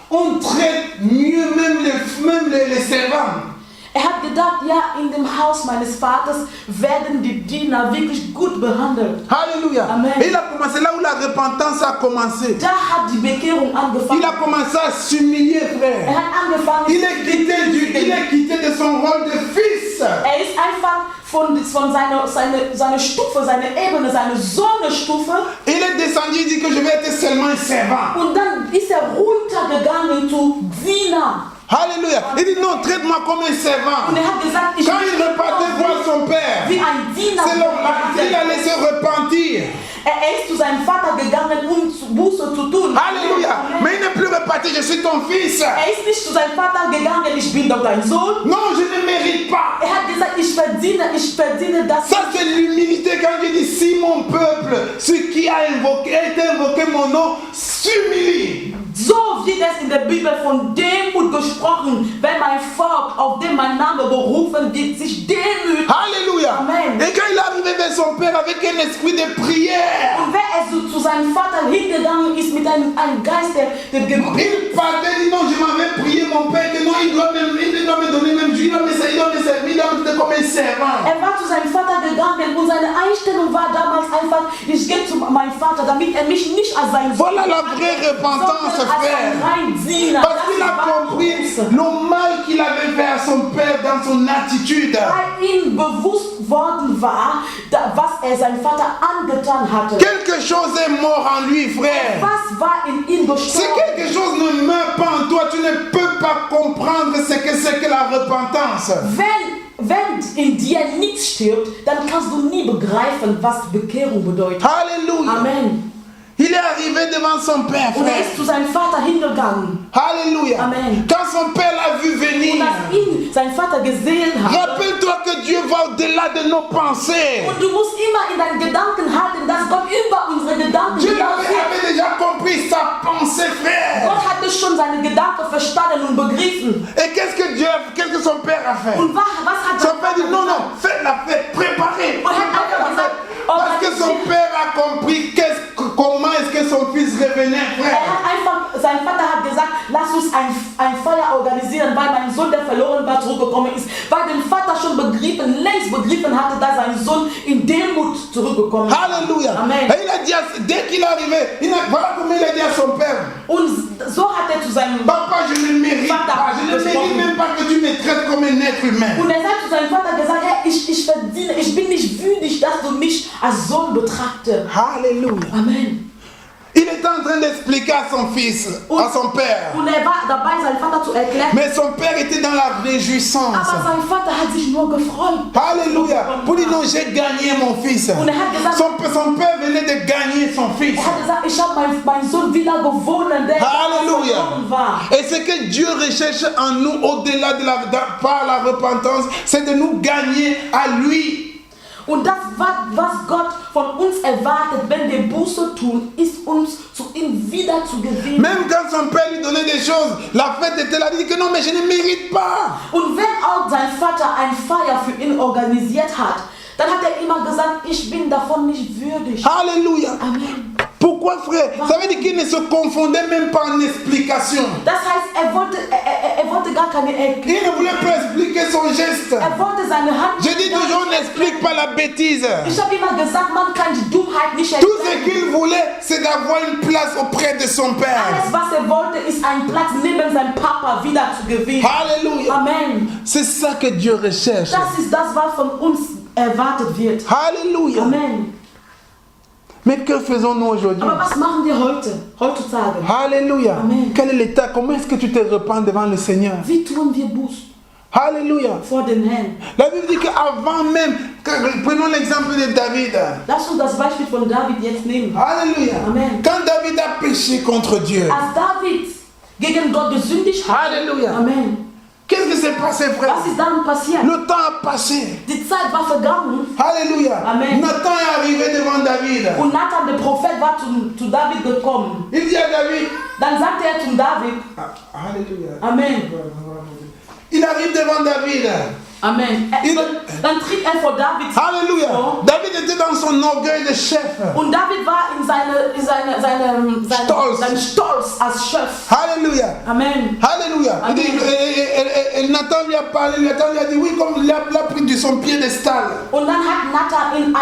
on traite mieux même les servants. Hat gedacht, ja, in dem Haus meines Vaters werden die Diener wirklich gut behandelt. Alléluia. Amen. Et il a commencé là où la repentance a commencé. Da hat die Bekehrung angefangen. Il a commencé à s'humilier, frère. Hat angefangen. Il est quitté de son rôle de fils. Ist einfach von seiner Stufe, seiner Ebene, seiner Sohnesstufe. Il est descendu, il dit que je vais être seulement un servant. Und dann ist runtergegangen zu Diener. Alléluia. Il dit non, traite-moi comme un servant. Und hat gesagt, ich Quand il repartait voir son père, wie ein Diener. il allait se repentir. Ist zu seinem Vater gegangen, Buße zu tun. Alléluia. Mais il n'est plus reparti, je suis ton fils. Ist nicht zu seinem Vater gegangen, ich bin doch dein Sohn. Non, je ne mérite pas. Hat gesagt, ich verdiene das. Ça c'est l'humilité quand je dis si mon peuple, ceux qui a été invoqué mon nom, s'humilie. So wird es in der Bibel von Demut gesprochen, wenn mein Volk, auf dem mein Name berufen wird, sich demütigt. Alléluia. Amen. Et quand il est arrivé vers son père avec un esprit de prière, Und wer zu seinem Vater hingegangen ist mit einem Geist der Gebet, il partait, dit non, je m'en vais prier mon père, que non, il doit me donner même, il doit me servir, il doit me servir comme un servant. war zu seinem Vater gegangen und seine Einstellung war damals einfach, ich gehe zu meinem Vater, damit mich nicht als sein Sohn, voilà la vraie repentance, frère. Parce qu'il a compris le mal qu'il avait fait à son père dans son attitude. Weil ihm bewusst worden war, was sein Vater angetan hatte. Quelque chose est mort en lui, frère. Was war in ihm gestorben? Si quelque chose ne meurt pas en toi, tu ne peux pas comprendre ce que c'est que la repentance. Wenn in dir nichts stirbt, dann kannst du nie begreifen, was Bekehrung bedeutet. Alléluia. Amen. Il est arrivé devant son père, Und frère. ist zu seinem Vater hingegangen. Alléluia. Amen. Quand son père l'a vu venir, Und als ihn sein Vater gesehen hat. rappelle-toi que Dieu va au-delà de nos pensées. Und du musst immer in deinen Gedanken halten, dass Gott über unsere Gedanken Dieu hinausgeht. avait déjà compris sa pensée, frère. Gott hatte schon seine Gedanken verstanden und begriffen. Et qu'est-ce que son père a fait? Und was hat Son père dit non, non, faites la fête, préparez. Und hat einfach gesagt, Parce que son père a compris comment est-ce que son fils revenait, frère. Sein Vater hat gesagt, lass uns ein Feuer organisieren, weil mein Sohn, der verloren war, zurückgekommen ist. Weil der Vater schon längst begriffen hatte, dass sein Sohn in Demut zurückgekommen ist. Alléluia. Amen. Et il a dit, dès qu'il est arrivé, voilà comment il a dit à son père. Und so hat er zu seinem Papa, je ne mérite pas, je ne mérite même pas que tu me traites comme un être humain. Und er hat zu seinem Vater gesagt, hey, ich bin nicht würdig, dass du mich als Sohn betrachtest. Alléluia. Amen. Il était en train d'expliquer à son fils, à son père. Und war dabei, seinen Vater zu erklären. Mais son père était dans la réjouissance. Aber sein Vater hat sich nur gefreut. Alléluia. Pour dire non, j'ai gagné mon fils. Und er hat gesagt, Son père venait de gagner son fils. er hat gesagt, ich habe meinen Sohn wieder gewonnen, der Alléluia. verloren war. Et ce que Dieu recherche en nous au-delà par la repentance, c'est de nous gagner à lui. Und das, was Gott von uns erwartet, wenn wir Buße tun, ist uns zu ihm wieder zu gewinnen. Même quand son père lui donnait des choses, la fête était là, il dit que non, mais je ne mérite pas. Und wenn auch sein Vater ein Feier für ihn organisiert hat, dann hat er immer gesagt, ich bin davon nicht würdig. Alléluia. Amen. Pourquoi, frère? Ça veut dire qu'il ne se confondait même pas en explication. Das heißt, er wollte gar keine Il ne voulait pas expliquer son geste. Er wollte seine Hand. Je dis toujours, on n'explique pas la bêtise. Ich habe immer gesagt, man kann die Dummheit nicht Tout ce erklären. qu'il voulait, c'est d'avoir une place auprès de son père. Alles, was er wollte, ist einen Platz neben seinem Papa wieder zu gewinnen. Alléluia. Amen. C'est ça que Dieu recherche. Das ist das, was von uns erwartet wird. Alléluia. Amen. Mais que faisons-nous aujourd'hui? Aber was machen wir heutzutage? Alléluia. Amen. Quel est l'état? Comment est-ce que tu te repens devant le Seigneur? Wie tun wir Buß Alléluia. vor dem Herrn? La Bible dit qu'avant même, prenons l'exemple de David. Lass uns das Beispiel von David jetzt nehmen. Alléluia. Amen. Quand David a péché contre Dieu. Als David gegen Gott gesündigt hat. Alléluia. Amen. Qu'est-ce qui s'est passé, frère? Was ist dann passiert? Le temps a passé. Die Zeit war vergangen. Alléluia. Amen. Nathan est arrivé devant David. Und Nathan, der Prophet, war zu David gekommen. Il dit à David. Dann sagte er zum David. Alléluia. Amen. Il arrive devant David. Amen. Dann tritt er vor David. Alléluia. vor. David était dans son orgueil de chef. Und David war in seinem Stolz als Chef. Alléluia. Amen. Alléluia. Amen. Et Nathan lui a parlé. Nathan lui a dit oui, comme il a pris de son piédestal. Und dann hat Nathan ihm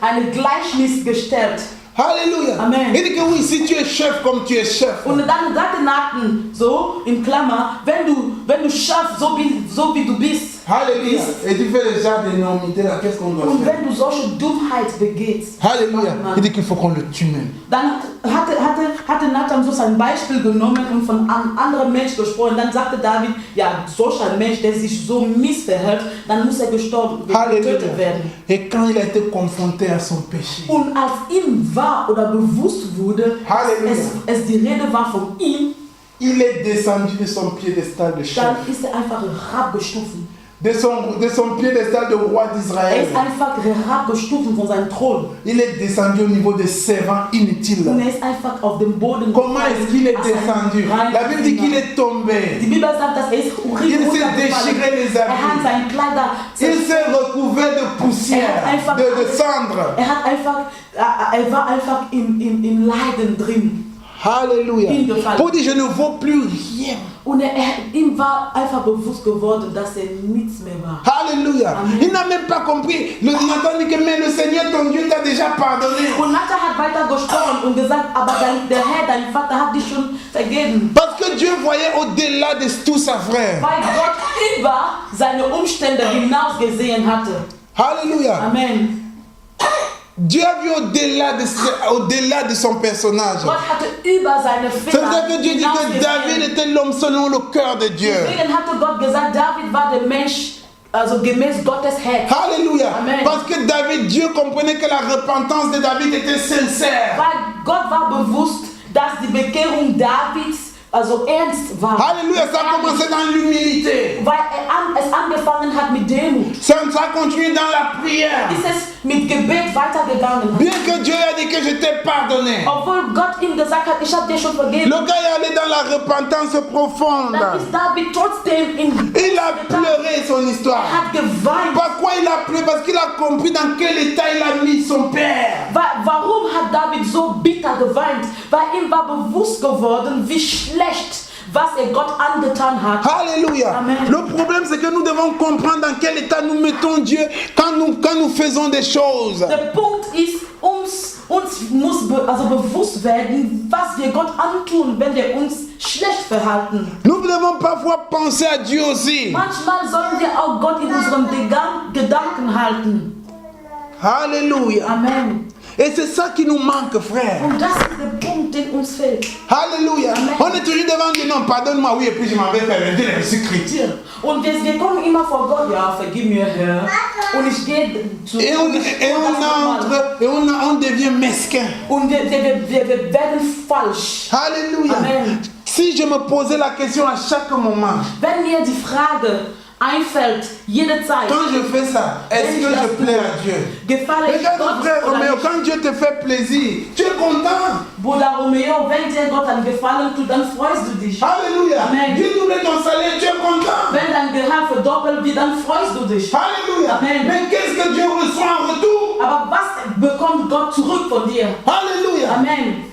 eine Gleichnis gestellt. Alléluia. Amen. Il dit que oui, si tu es chef comme tu es chef. Und dann sagte Nathan so in Klammer, wenn du Chef so wie du bist. Alléluia. Et tu fais le genre d'énormité là, qu'est-ce qu'on doit Und faire? wenn du solche Dummheit begehst, Alléluia. Il dit qu'il faut qu'on le tue même. dann hatte Nathan so sein Beispiel genommen und von einem anderen Mensch gesprochen. Dann sagte David, ja, solcher Mensch, der sich so missverhält, dann muss er getötet werden. Et quand il a été confronté à son péché, Und als ihm war oder bewusst wurde, es die Rede war von ihm, il est descendu de son piédestal de chef. dann ist er einfach herabgestufen. De son piédestal de roi Er d'Israël. ist einfach herabgestufen von seinem Thron. Il est descendu au niveau des servants inutiles. Und er ist einfach auf dem Boden Comment est-ce qu'il est descendu? La Bible dit qu'il est tombé. Die Bibel sagt, dass er ist Il s'est déchiré les Er hat habits. seine Kleider Il s'est recouvert de poussière, de cendre. Er war einfach im Leiden drin. Alléluia. Pour dire, je ne vaux plus rien. Und ihm war einfach bewusst geworden, dass er nichts mehr war. Alléluia. Il n'a même pas compris. Nathan dit que mais le Seigneur, ton Dieu, t'a déjà pardonné. Und Nathan hat weiter gesprochen und gesagt, aber der Herr, dein Vater, hat dich schon vergeben. Parce que Dieu voyait au-delà de tous ses frères. Weil Gott über seine Umstände hinaus gesehen hatte. Alléluia. Amen. Dieu a vu au-delà de son personnage. Gott hatte über seine C'est Fehler vrai que Dieu dit que David était l'homme selon le cœur de Dieu. Deswegen hatte Gott gesagt, David war der Mensch, also gemäß Gottes Herz. Alléluia. Amen. Parce que David, Dieu comprenait que la repentance de David était sincère. Weil Gott war bewusst, dass die Bekehrung Davids also ernst war. Alléluia, ça a commencé dans l'humilité. Weil es angefangen hat mit Demut. Ça a continué dans la prière. Ist es mit Gebet weitergegangen. Bien que Dieu a dit que je t'ai pardonné. Obwohl Gott ihm gesagt hat, ich habe dir schon vergeben. Le gars est allé dans la repentance profonde. Dann ist David trotzdem Il a pleuré son histoire. Er hat geweint. Pourquoi il a pleuré? Parce qu'il a compris dans quel état il a mis son père. Warum hat David so bitter geweint? Weil ihm war bewusst geworden, wie schlecht, was er Gott angetan hat. Alléluia. Amen. Le problème, c'est que nous devons comprendre dans quel état nous mettons Dieu quand nous faisons des choses. Der Punkt ist, uns muss bewusst werden, was wir Gott antun, wenn wir uns schlecht verhalten. Nous devons parfois penser à Dieu aussi. Manchmal sollen wir auch Gott in unseren Gedanken halten. Alléluia. Amen. Et c'est ça qui nous manque, frère. Und das ist der Punkt, den uns fehlt. Alléluia. Amen. On est toujours devant Dieu, non, pardonne-moi, oui, et puis je m'en vais faire le Dieu, je suis chrétien. Und wir kommen immer vor Gott, ja, vergib mir, Herr. Und ich gehe zu Et on devient mesquin. Und wir werden falsch. Alléluia. Amen. Si je me posais la question à chaque moment, Wenn mir die Frage einfällt, jede Zeit, quand je fais ça, est-ce que je plais à Dieu? gefalle ich Regarde, Gott frère oder Roméo, nicht? quand Dieu te fait plaisir, tu es content. Bruder Romeo, wenn dir Gott einen Gefallen tut, dann freust du dich. Alléluia. Amen. Dieu double ton salaire, tu es content. Wenn dein Gehalt verdoppelt wird, dann freust du dich. Alléluia. Amen. Mais qu'est-ce que Dieu reçoit en retour? Aber was bekommt Gott zurück von dir? Alléluia. Amen.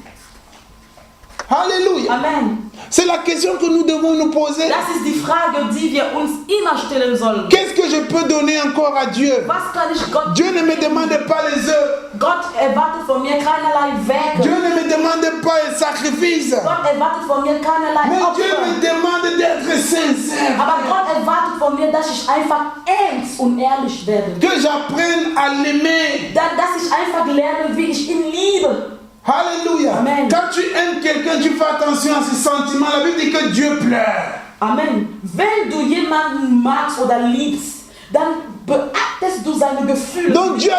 Alléluia. Amen. C'est la question que nous devons nous poser. Das ist die Frage, die wir uns immer stellen sollen. Qu'est-ce que je peux donner encore à Dieu? Was kann ich Gott Dieu ne me demande pas les œuvres. Gott erwartet von mir keinerlei Dieu Werke. ne me demande pas les sacrifices. Gott erwartet von mir keinerlei Mais Dieu me Opfer. demande d'être sincère. Aber Gott erwartet von mir, dass ich einfach ernst und ehrlich werde. Que j'apprenne à l'aimer. Dass ich einfach lerne, wie ich ihn liebe. Alléluia. Amen. Quand tu aimes quelqu'un, tu fais attention à ses sentiments. La Bible dit que Dieu pleure. Amen. Wenn du jemanden magst oder liebst, dann beachtest du seine Gefühle. Donc Dieu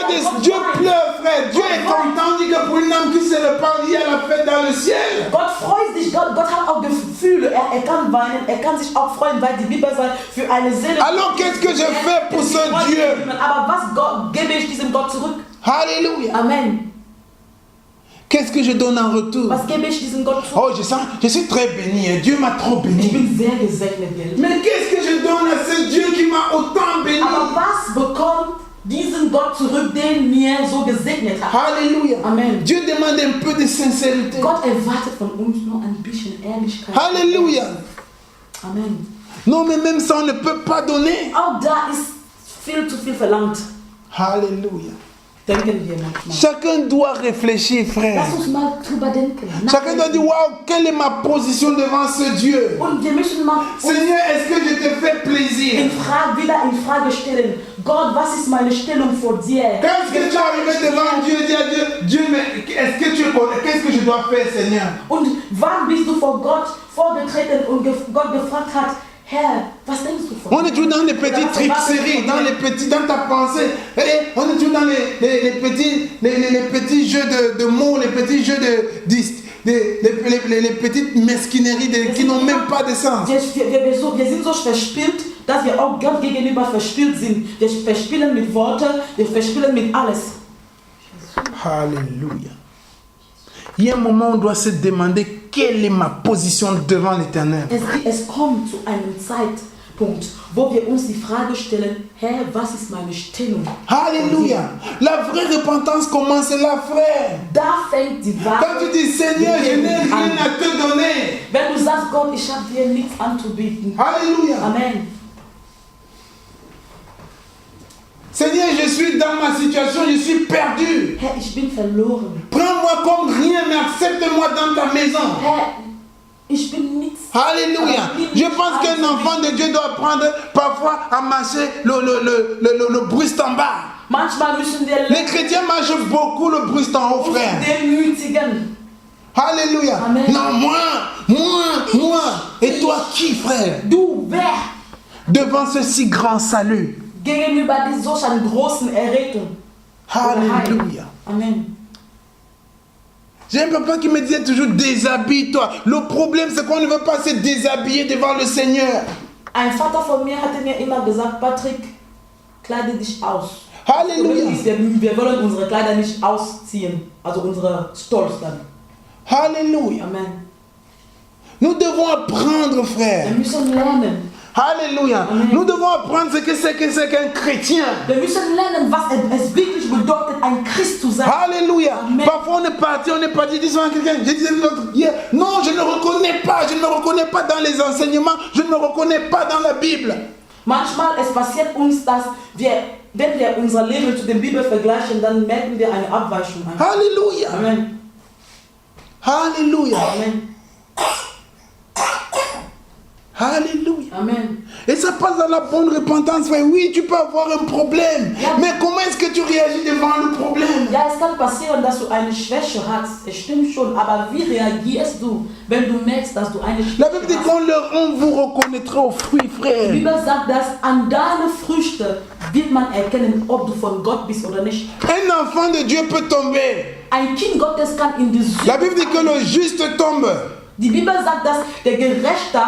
pleure, frère. Dieu est content. Dit que pour une âme qui se répand, il y a la fête dans le ciel. Gott freut sich, Gott hat auch Gefühle. Er kann weinen, er kann sich auch freuen, weil die Bibel sagt, für eine Seele. Alors qu'est-ce que je fais pour ce Dieu? Aber was gebe ich diesem Gott zurück? Alléluia. Amen. Qu'est-ce que je donne en retour? Was gebe ich diesem Gott zurück? Oh, je suis très béni. Hein. Dieu m'a trop Ich béni. bin sehr gesegnet, Geld. Mais qu'est-ce que je donne à ce Dieu qui m'a autant béni? Aber was bekommt diesen Gott zurück, den mir so gesegnet hat? Alléluia. Amen. Dieu demande un peu de sincérité. Gott erwartet von uns nur ein bisschen Ehrlichkeit. Alléluia. Amen. Non, mais même ça, on ne peut pas donner. Auch da ist viel zu viel verlangt. Alléluia. Denken wir manchmal. Chacun doit réfléchir, frère. Lass uns mal drüber denken. Chacun doit dire, waouh, quelle est ma position devant ce Dieu? Und wir müssen mal Seigneur, est-ce que je te fais plaisir? dire? Wieder in Frage stellen. Gott, was ist meine Stellung vor dir? Quand est-ce que tu es arrivé devant Dieu et dis à Dieu, Dieu, mais qu'est-ce que je dois faire, Seigneur? Und wann bist du vor Gott vorgetreten und Gott gefragt hat, Herr, was denkst du von On est toujours dans les petites tricheries, dans ta pensée. Et on est toujours dans les petits jeux de mots, les petits jeux les petites mesquineries qui n'ont même pas de sens. Wir sind so verspielt, dass wir auch Gott gegenüber verspielt sind. Wir verspielen mit Worten, wir verspielen mit alles. Alléluia. Il y a un moment où on doit se demander quelle est ma position devant l'Éternel. Es kommt zu einem Zeitpunkt, wo wir uns die Frage stellen, Herr, was ist meine Stellung? Alléluia. La vraie repentance commence là, frère. Da fängt die Wahrheit. Quand tu dis, Seigneur, je n'ai rien à te donner. Wenn du sagst, Gott, ich habe dir nichts anzubieten. Alléluia. Amen. Seigneur, je suis dans ma situation, je suis perdu. Herr, ich bin verloren. Prends-moi comme rien, mais accepte-moi dans ta maison. Herr, ich bin nichts. Alléluia. Je pense qu'un enfant de Dieu doit apprendre parfois à marcher le brust en bas. Manchmal müssen wir Les chrétiens marchent beaucoup le brust en haut, frère. demütigen. Alléluia. Amen. Non, moi. Et toi qui, frère? Du, wer? Devant ce si grand salut. Gegenüber solch einer großen Errettung. Alléluia. Amen. J'ai un papa qui me disait toujours déshabille-toi. Le problème c'est qu'on ne veut pas se déshabiller devant le Seigneur. Ein Vater von mir hatte mir immer gesagt, Patrick, kleide dich aus. Alléluia. Wir wollen unsere Kleider nicht ausziehen, also unsere Stolz dann. Alléluia. Amen. Nous devons apprendre, frère. Wir müssen lernen. Alléluia. Amen. Nous devons apprendre ce que c'est qu'un chrétien. Wir müssen lernen, was es wirklich bedeutet, ein Christ zu sein. Alléluia. Amen. Parfois on est parti, disons à quelqu'un, je disais l'autre hier, non, je ne me reconnais pas dans les enseignements, je ne me reconnais pas dans la Bible. Manchmal es passiert uns, dass wenn wir unser Leben zu der Bibel vergleichen, dann merken wir eine Abweichung. Alléluia. Amen. Alléluia. Amen. Alléluia. Amen. Et ça passe dans la bonne repentance, frère. Oui, tu peux avoir un problème. Ja. Mais comment est-ce que tu réagis devant le problème? Ja, es kann passieren, dass du eine Schwäche hast. Es stimmt schon, aber wie reagierst du, wenn du merkst, dass du eine La Schwäche Bible dit hast? on vous reconnaîtra aux fruits, Die frère. Bibel sagt, dass an deine Früchte wird man erkennen, ob du von Gott bist oder nicht. Un enfant de Dieu peut tomber. Ein Kind Gottes kann in die Sünde. La Bible dit que le juste tombe. Die Bibel sagt, dass der Gerechte,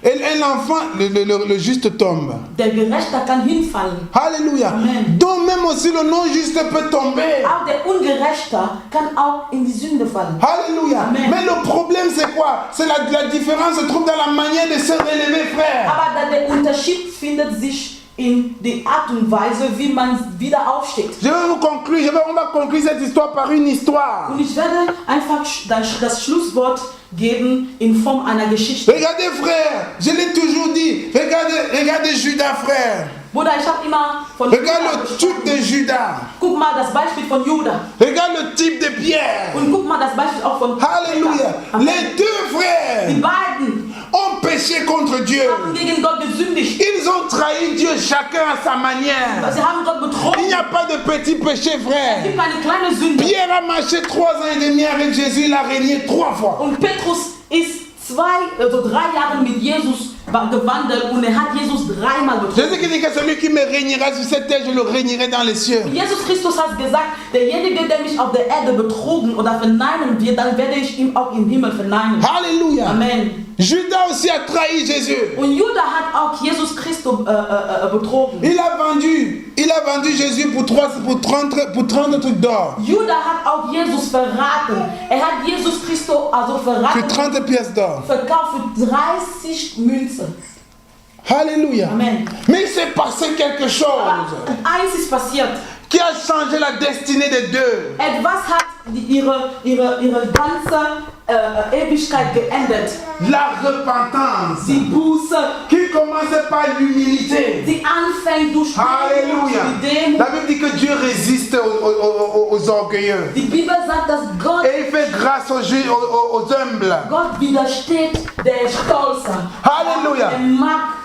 Et un enfant, le juste tombe. der Gerechte kann hinfallen. Alléluia. Amen. Donc même aussi le non-juste peut tomber. Auch der Ungerechte kann auch in die Sünde fallen. Alléluia. Amen. Mais le problème c'est quoi? C'est la différence se trouve dans la manière de se relever, frère. Aber der Unterschied findet sich in die Art und Weise, wie man wieder aufsteht. On va conclure cette histoire par une histoire. Und ich werde einfach das Schlusswort geben in Form einer Geschichte. Regardez, frère, je l'ai toujours dit. Regardez Judas, frère. Bruder, ich habe immer von Regarde Judah le type de Judas. Guck mal das Beispiel von Judah. Regarde le type de Pierre. Und guck mal das Beispiel auch von Alléluia. Amen. Les deux frères Die beiden ont péché contre Dieu. haben gegen Gott gesündigt. Ils ont trahi Dieu chacun à sa manière. Sie haben Gott Il betrogen. n'y a pas de petit péché, Es frère. gibt eine kleine Sünde. Pierre a marché 3 ans et demi avec Jésus, il a régné 3 fois. Und Petrus ist 3 Jahre mit Jesus gewandelt und hat Jesus dreimal betrogen. Jésus qui dit que celui qui me régnera sur cette terre, je le régnerai dans les cieux. Jesus Christus hat gesagt, derjenige, der mich auf der Erde betrogen oder verneinen wird, dann werde ich ihn auch im Himmel verneinen. Alléluia. Amen. Judas aussi a trahi Jésus. Und Judas hat auch Jesus Christus betrogen. Il a vendu Jésus pour 30 trucs d'or. Judas hat auch Jesus verraten. Hat Jesus Christus also Für verraten. 30 pièces d'or. Verkauft für 30 Münzen. Alléluia. Amen. Mais il s'est passé quelque chose Aber eins ist passiert. qui a changé la destinée des deux. Etwas hat ihre ganze Ewigkeit geändert. La repentance Die Buße, qui commençait par l'humilité. die anfängt durch Alléluia. die Demut. La Bible dit que Dieu résiste aux orgueilleux. Die Bibel sagt, dass Gott, Et il fait grâce aux humbles. Gott widersteht der Stolze. Alléluia.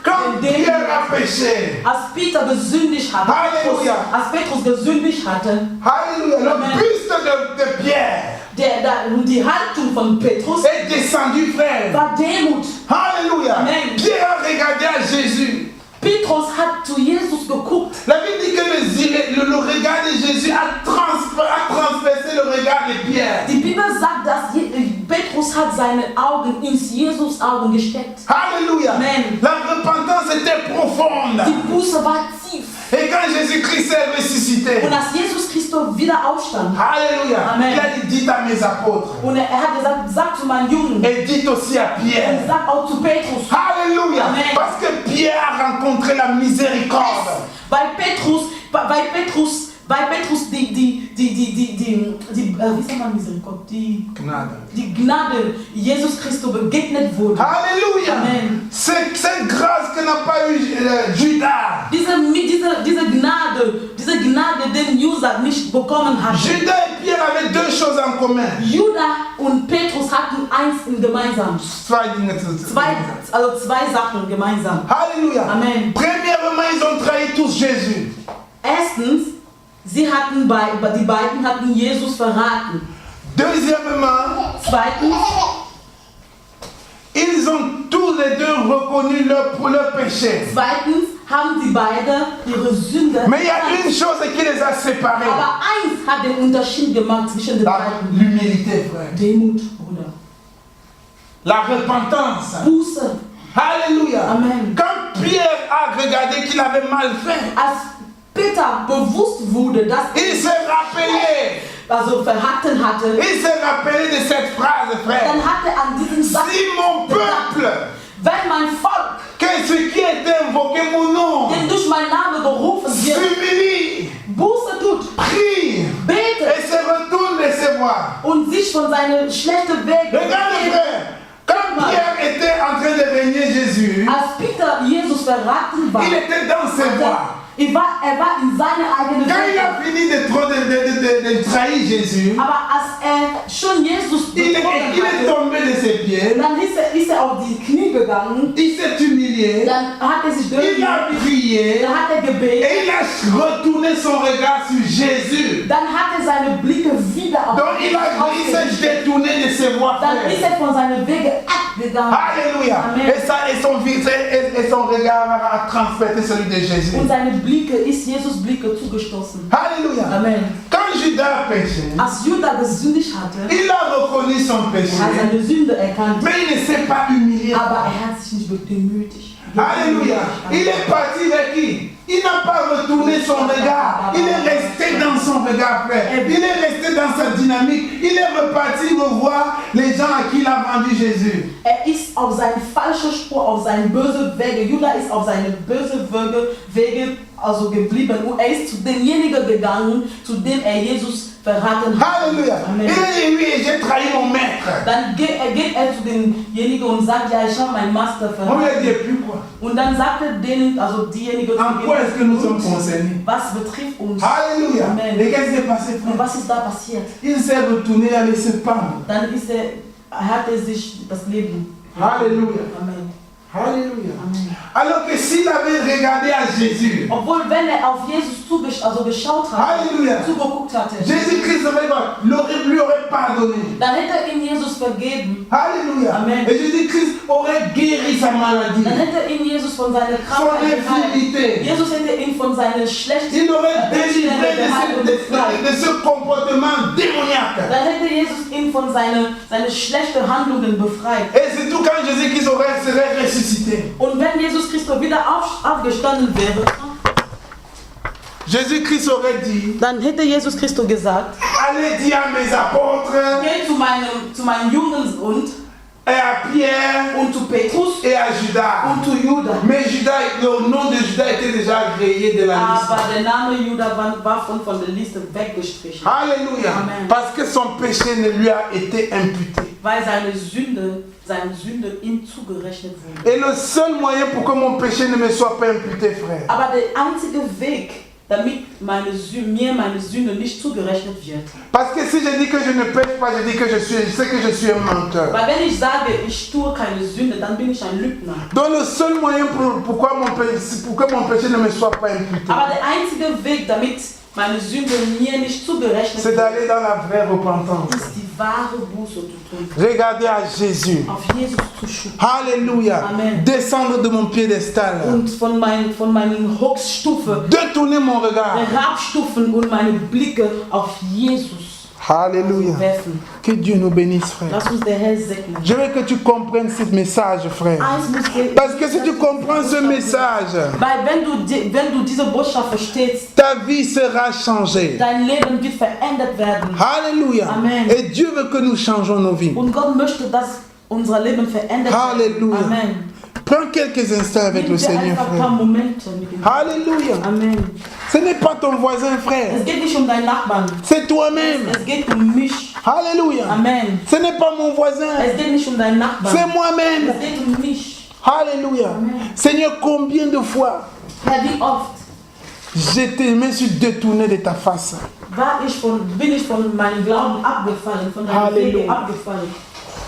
Quand Pierre a péché. Als Peter gesündigt hatte, Halleluja. als Petrus gesündigt hatte, Alléluia. Le Amen. buste de Pierre die Haltung von Petrus est descendu, frère. war Demut. Alléluia. Amen. Pierre a regardé à Jésus. Petrus hat zu Jesus geguckt. La Bible dit que le regard de Jésus a transpercé le regard de Pierre. Die Bibel sagt, dass Petrus hat seine Augen ins Jesus Augen gesteckt. Alléluia. Amen. La repentance était profonde. Die Buße war tief. Et quand Jésus-Christ est ressuscité, Und als Jesus Christus wieder aufstand, Alléluia, Amen. il a dit, dites à mes apôtres, und er hat gesagt, sag zu meinen Jungen, et dites aussi à Pierre. und sag auch zu Petrus, Alléluia. Amen. Parce que Pierre a rencontré la miséricorde. weil Petrus wie sagt man Misericord? Die Gnade Jesus Christus begegnet wurde. Alléluia. Amen. Cette grâce que n'a pas eu Judas. Diese Gnade, den Judas nicht bekommen hatte. Judas et Pierre avaient deux choses en commun. Judas und Petrus hatten eins gemeinsam. Zwei Dinge zu Zwei Sachen gemeinsam. Alléluia. Amen. Premièrement, ils ont trahi tous Jésus. Erstens, die beiden hatten Jesus verraten. Deuxièmement, Zweitens, ils ont tous les deux reconnu leur péché. Zweitens haben sie beide ihre Sünde. Mais il y a une chose qui les a séparés. Aber eins hat den Unterschied gemacht zwischen den beiden. L'humilité, frère. Demut, Bruder. La repentance. Buße. Alléluia. Amen. Quand Pierre a regardé qu'il avait mal fait, Als Peter bewusst wurde, dass il s'est rappelé. verraten hatte, Il s'est rappelé de cette phrase, frère. dann hat an diesen Satz Si mon peuple, wenn mein Volk, que ce qui était invoqué mon nom, den durch meinen Namen gerufen wird, s'humilie, Buße tut, prie betet et se retourne de ses voies. und sich von seinen schlechten Wegen Regarde, frère, quand Pierre était en train de régner Jésus, als Peter Jesus verraten war, il était dans ses voies. er war in seine eigene Quand il Welt. a fini de trahir Jésus, Aber als schon Jesus il betrogen est hatte, tombé de ses pieds, dann ist auf die Knie gegangen, il s'est humilié, dann hat sich il a prié dann hat gebetet, et il a retourné son regard sur Jésus. dann hat seine Blicke wieder auf Donc il s'est détourné de ses voies, dann ist frère. von seinen Wegen abgegangen. Alléluia. Amen. Et son regard a transpercé celui de Jésus. Und seine Blicke ist Jesus Blicke zugestoßen. Alléluia. Amen. Quand Judas a péché, Als Judas gesündigt hatte, il a reconnu son péché, er hat seine Sünde erkannt, mais il ne s'est pas humilié. aber er hat sich nicht demütigt. Alléluia. Il est parti vers qui? Il n'a pas retourné son regard. Il est resté dans son regard, frère. Il est resté dans sa dynamique. Il est reparti revoir les gens à qui il a vendu Jésus. Er ist auf seinen falschen Spur, auf seinen bösen Wege. Judas ist auf seine bösen Wege also geblieben. Und er ist zu demjenigen gegangen, zu dem er Jesus verraten hat. Alléluia. Amen. Il a dit, oui, j'ai trahi mon maître. Dann geht er zu demjenigen und sagt, ja, ich habe meinen Master On lui a verraten. dit, et puis quoi? Und dann sagt er denen, also diejenigen, En quoi est-ce que nous sommes concernés? was betrifft uns. Alléluia. Amen. Et qu'est-ce qui s'est passé, Und frère? was ist da passiert? Il s'est retourné à laisser pendre. Dann hat er sich das Leben. Alléluia. Amen. Alléluia. Amen. Alors que s'il avait regardé à Jésus, Obwohl, wenn er auf Jesus geschaut hat, Alléluia. zugeguckt hatte, Jésus-Christ lui aurait pardonné. dann hätte ihn Jesus vergeben. Alléluia. Amen. Et Jésus-Christ aurait guéri sa maladie. Dann hätte ihn Jesus von seiner Son Krankheit geheilt. infirmité. Jesus hätte ihn von seiner schlechten Il aurait délivré geheilt und befreit. de ce comportement démoniaque. Dann hätte Jesus ihn von seinen schlechten Handlungen befreit. Et surtout quand Jésus-Christ serait ressuscité. Und wenn Jesus Christus wieder aufgestanden wäre, Jésus-Christ aurait dit, dann hätte Jesus Christus gesagt, allez dire à mes apôtres geh zu meinen Jungen und et à Pierre zu Petrus et à Judas. und zu Judas. Mais le nom de Judas était déjà rayé de la liste. Aber der Name Judas war von der Liste weggestrichen. Alléluia. Amen. Parce que son péché ne lui a été imputé. Weil seine Sünde ihm zugerechnet wurde. Et le seul moyen pour que mon péché ne me soit pas imputé, frère, Aber der einzige Weg, damit meine Sünde nicht zugerechnet wird. Parce que si je dis que je ne pêche pas, je dis que je sais que je suis un menteur. Weil wenn ich sage, ich tue keine Sünde, dann bin ich ein Lügner. Donc le seul moyen pour que mon péché ne me soit pas imputé, Aber der einzige Weg, damit meine Sünde mir nicht zugerechnet c'est wird, d'aller dans la vraie repentance. ist die wahre Buße zu tun. Regardez à Jésus. Auf Jesus zu schauen. Alléluia. Amen. Descendre de mon piédestal. Und von meinen Höchststufe Détourner mon regard. herabstufen und meine Blicke auf Jesus Alléluia. werfen. Que Dieu nous bénisse, frère. Lass uns der Herr segnen. Je veux que tu comprennes ce message, frère. Eins muss dir- Parce que si tu comprends ce message, Weil wenn du diese Botschaft verstehst, ta vie sera changée. dein Leben wird verändert werden. Alléluia. Amen. Et Dieu veut que nous changeons nos vies. Und Gott möchte, dass unser Leben verändert wird. Alléluia. Amen. Prends quelques instants avec le Nimm dir Seigneur, einfach ein paar frère. Momente mit ihm. Alléluia. Amen. Ce n'est pas ton voisin, frère. Es geht nicht um deinen Nachbarn. C'est toi-même. Es geht um mich. Alléluia. Amen. Ce n'est pas mon voisin. Es geht nicht um deinen Nachbarn. C'est moi-même. Es geht um mich. Alléluia. Seigneur, combien de fois Herr, wie oft me suis détourné de ta face. bin ich von meinem Glauben abgefallen, von deinem Halleluja. Wege abgefallen.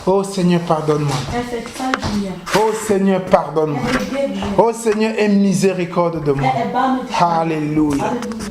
Oh Seigneur, pardonne-moi. Herr, verzeih mir. Oh Seigneur, pardonne-moi. Herr, vergib mir. Oh Seigneur, aie miséricorde de moi. Herr, erbarme dich. Alléluia. Halleluja.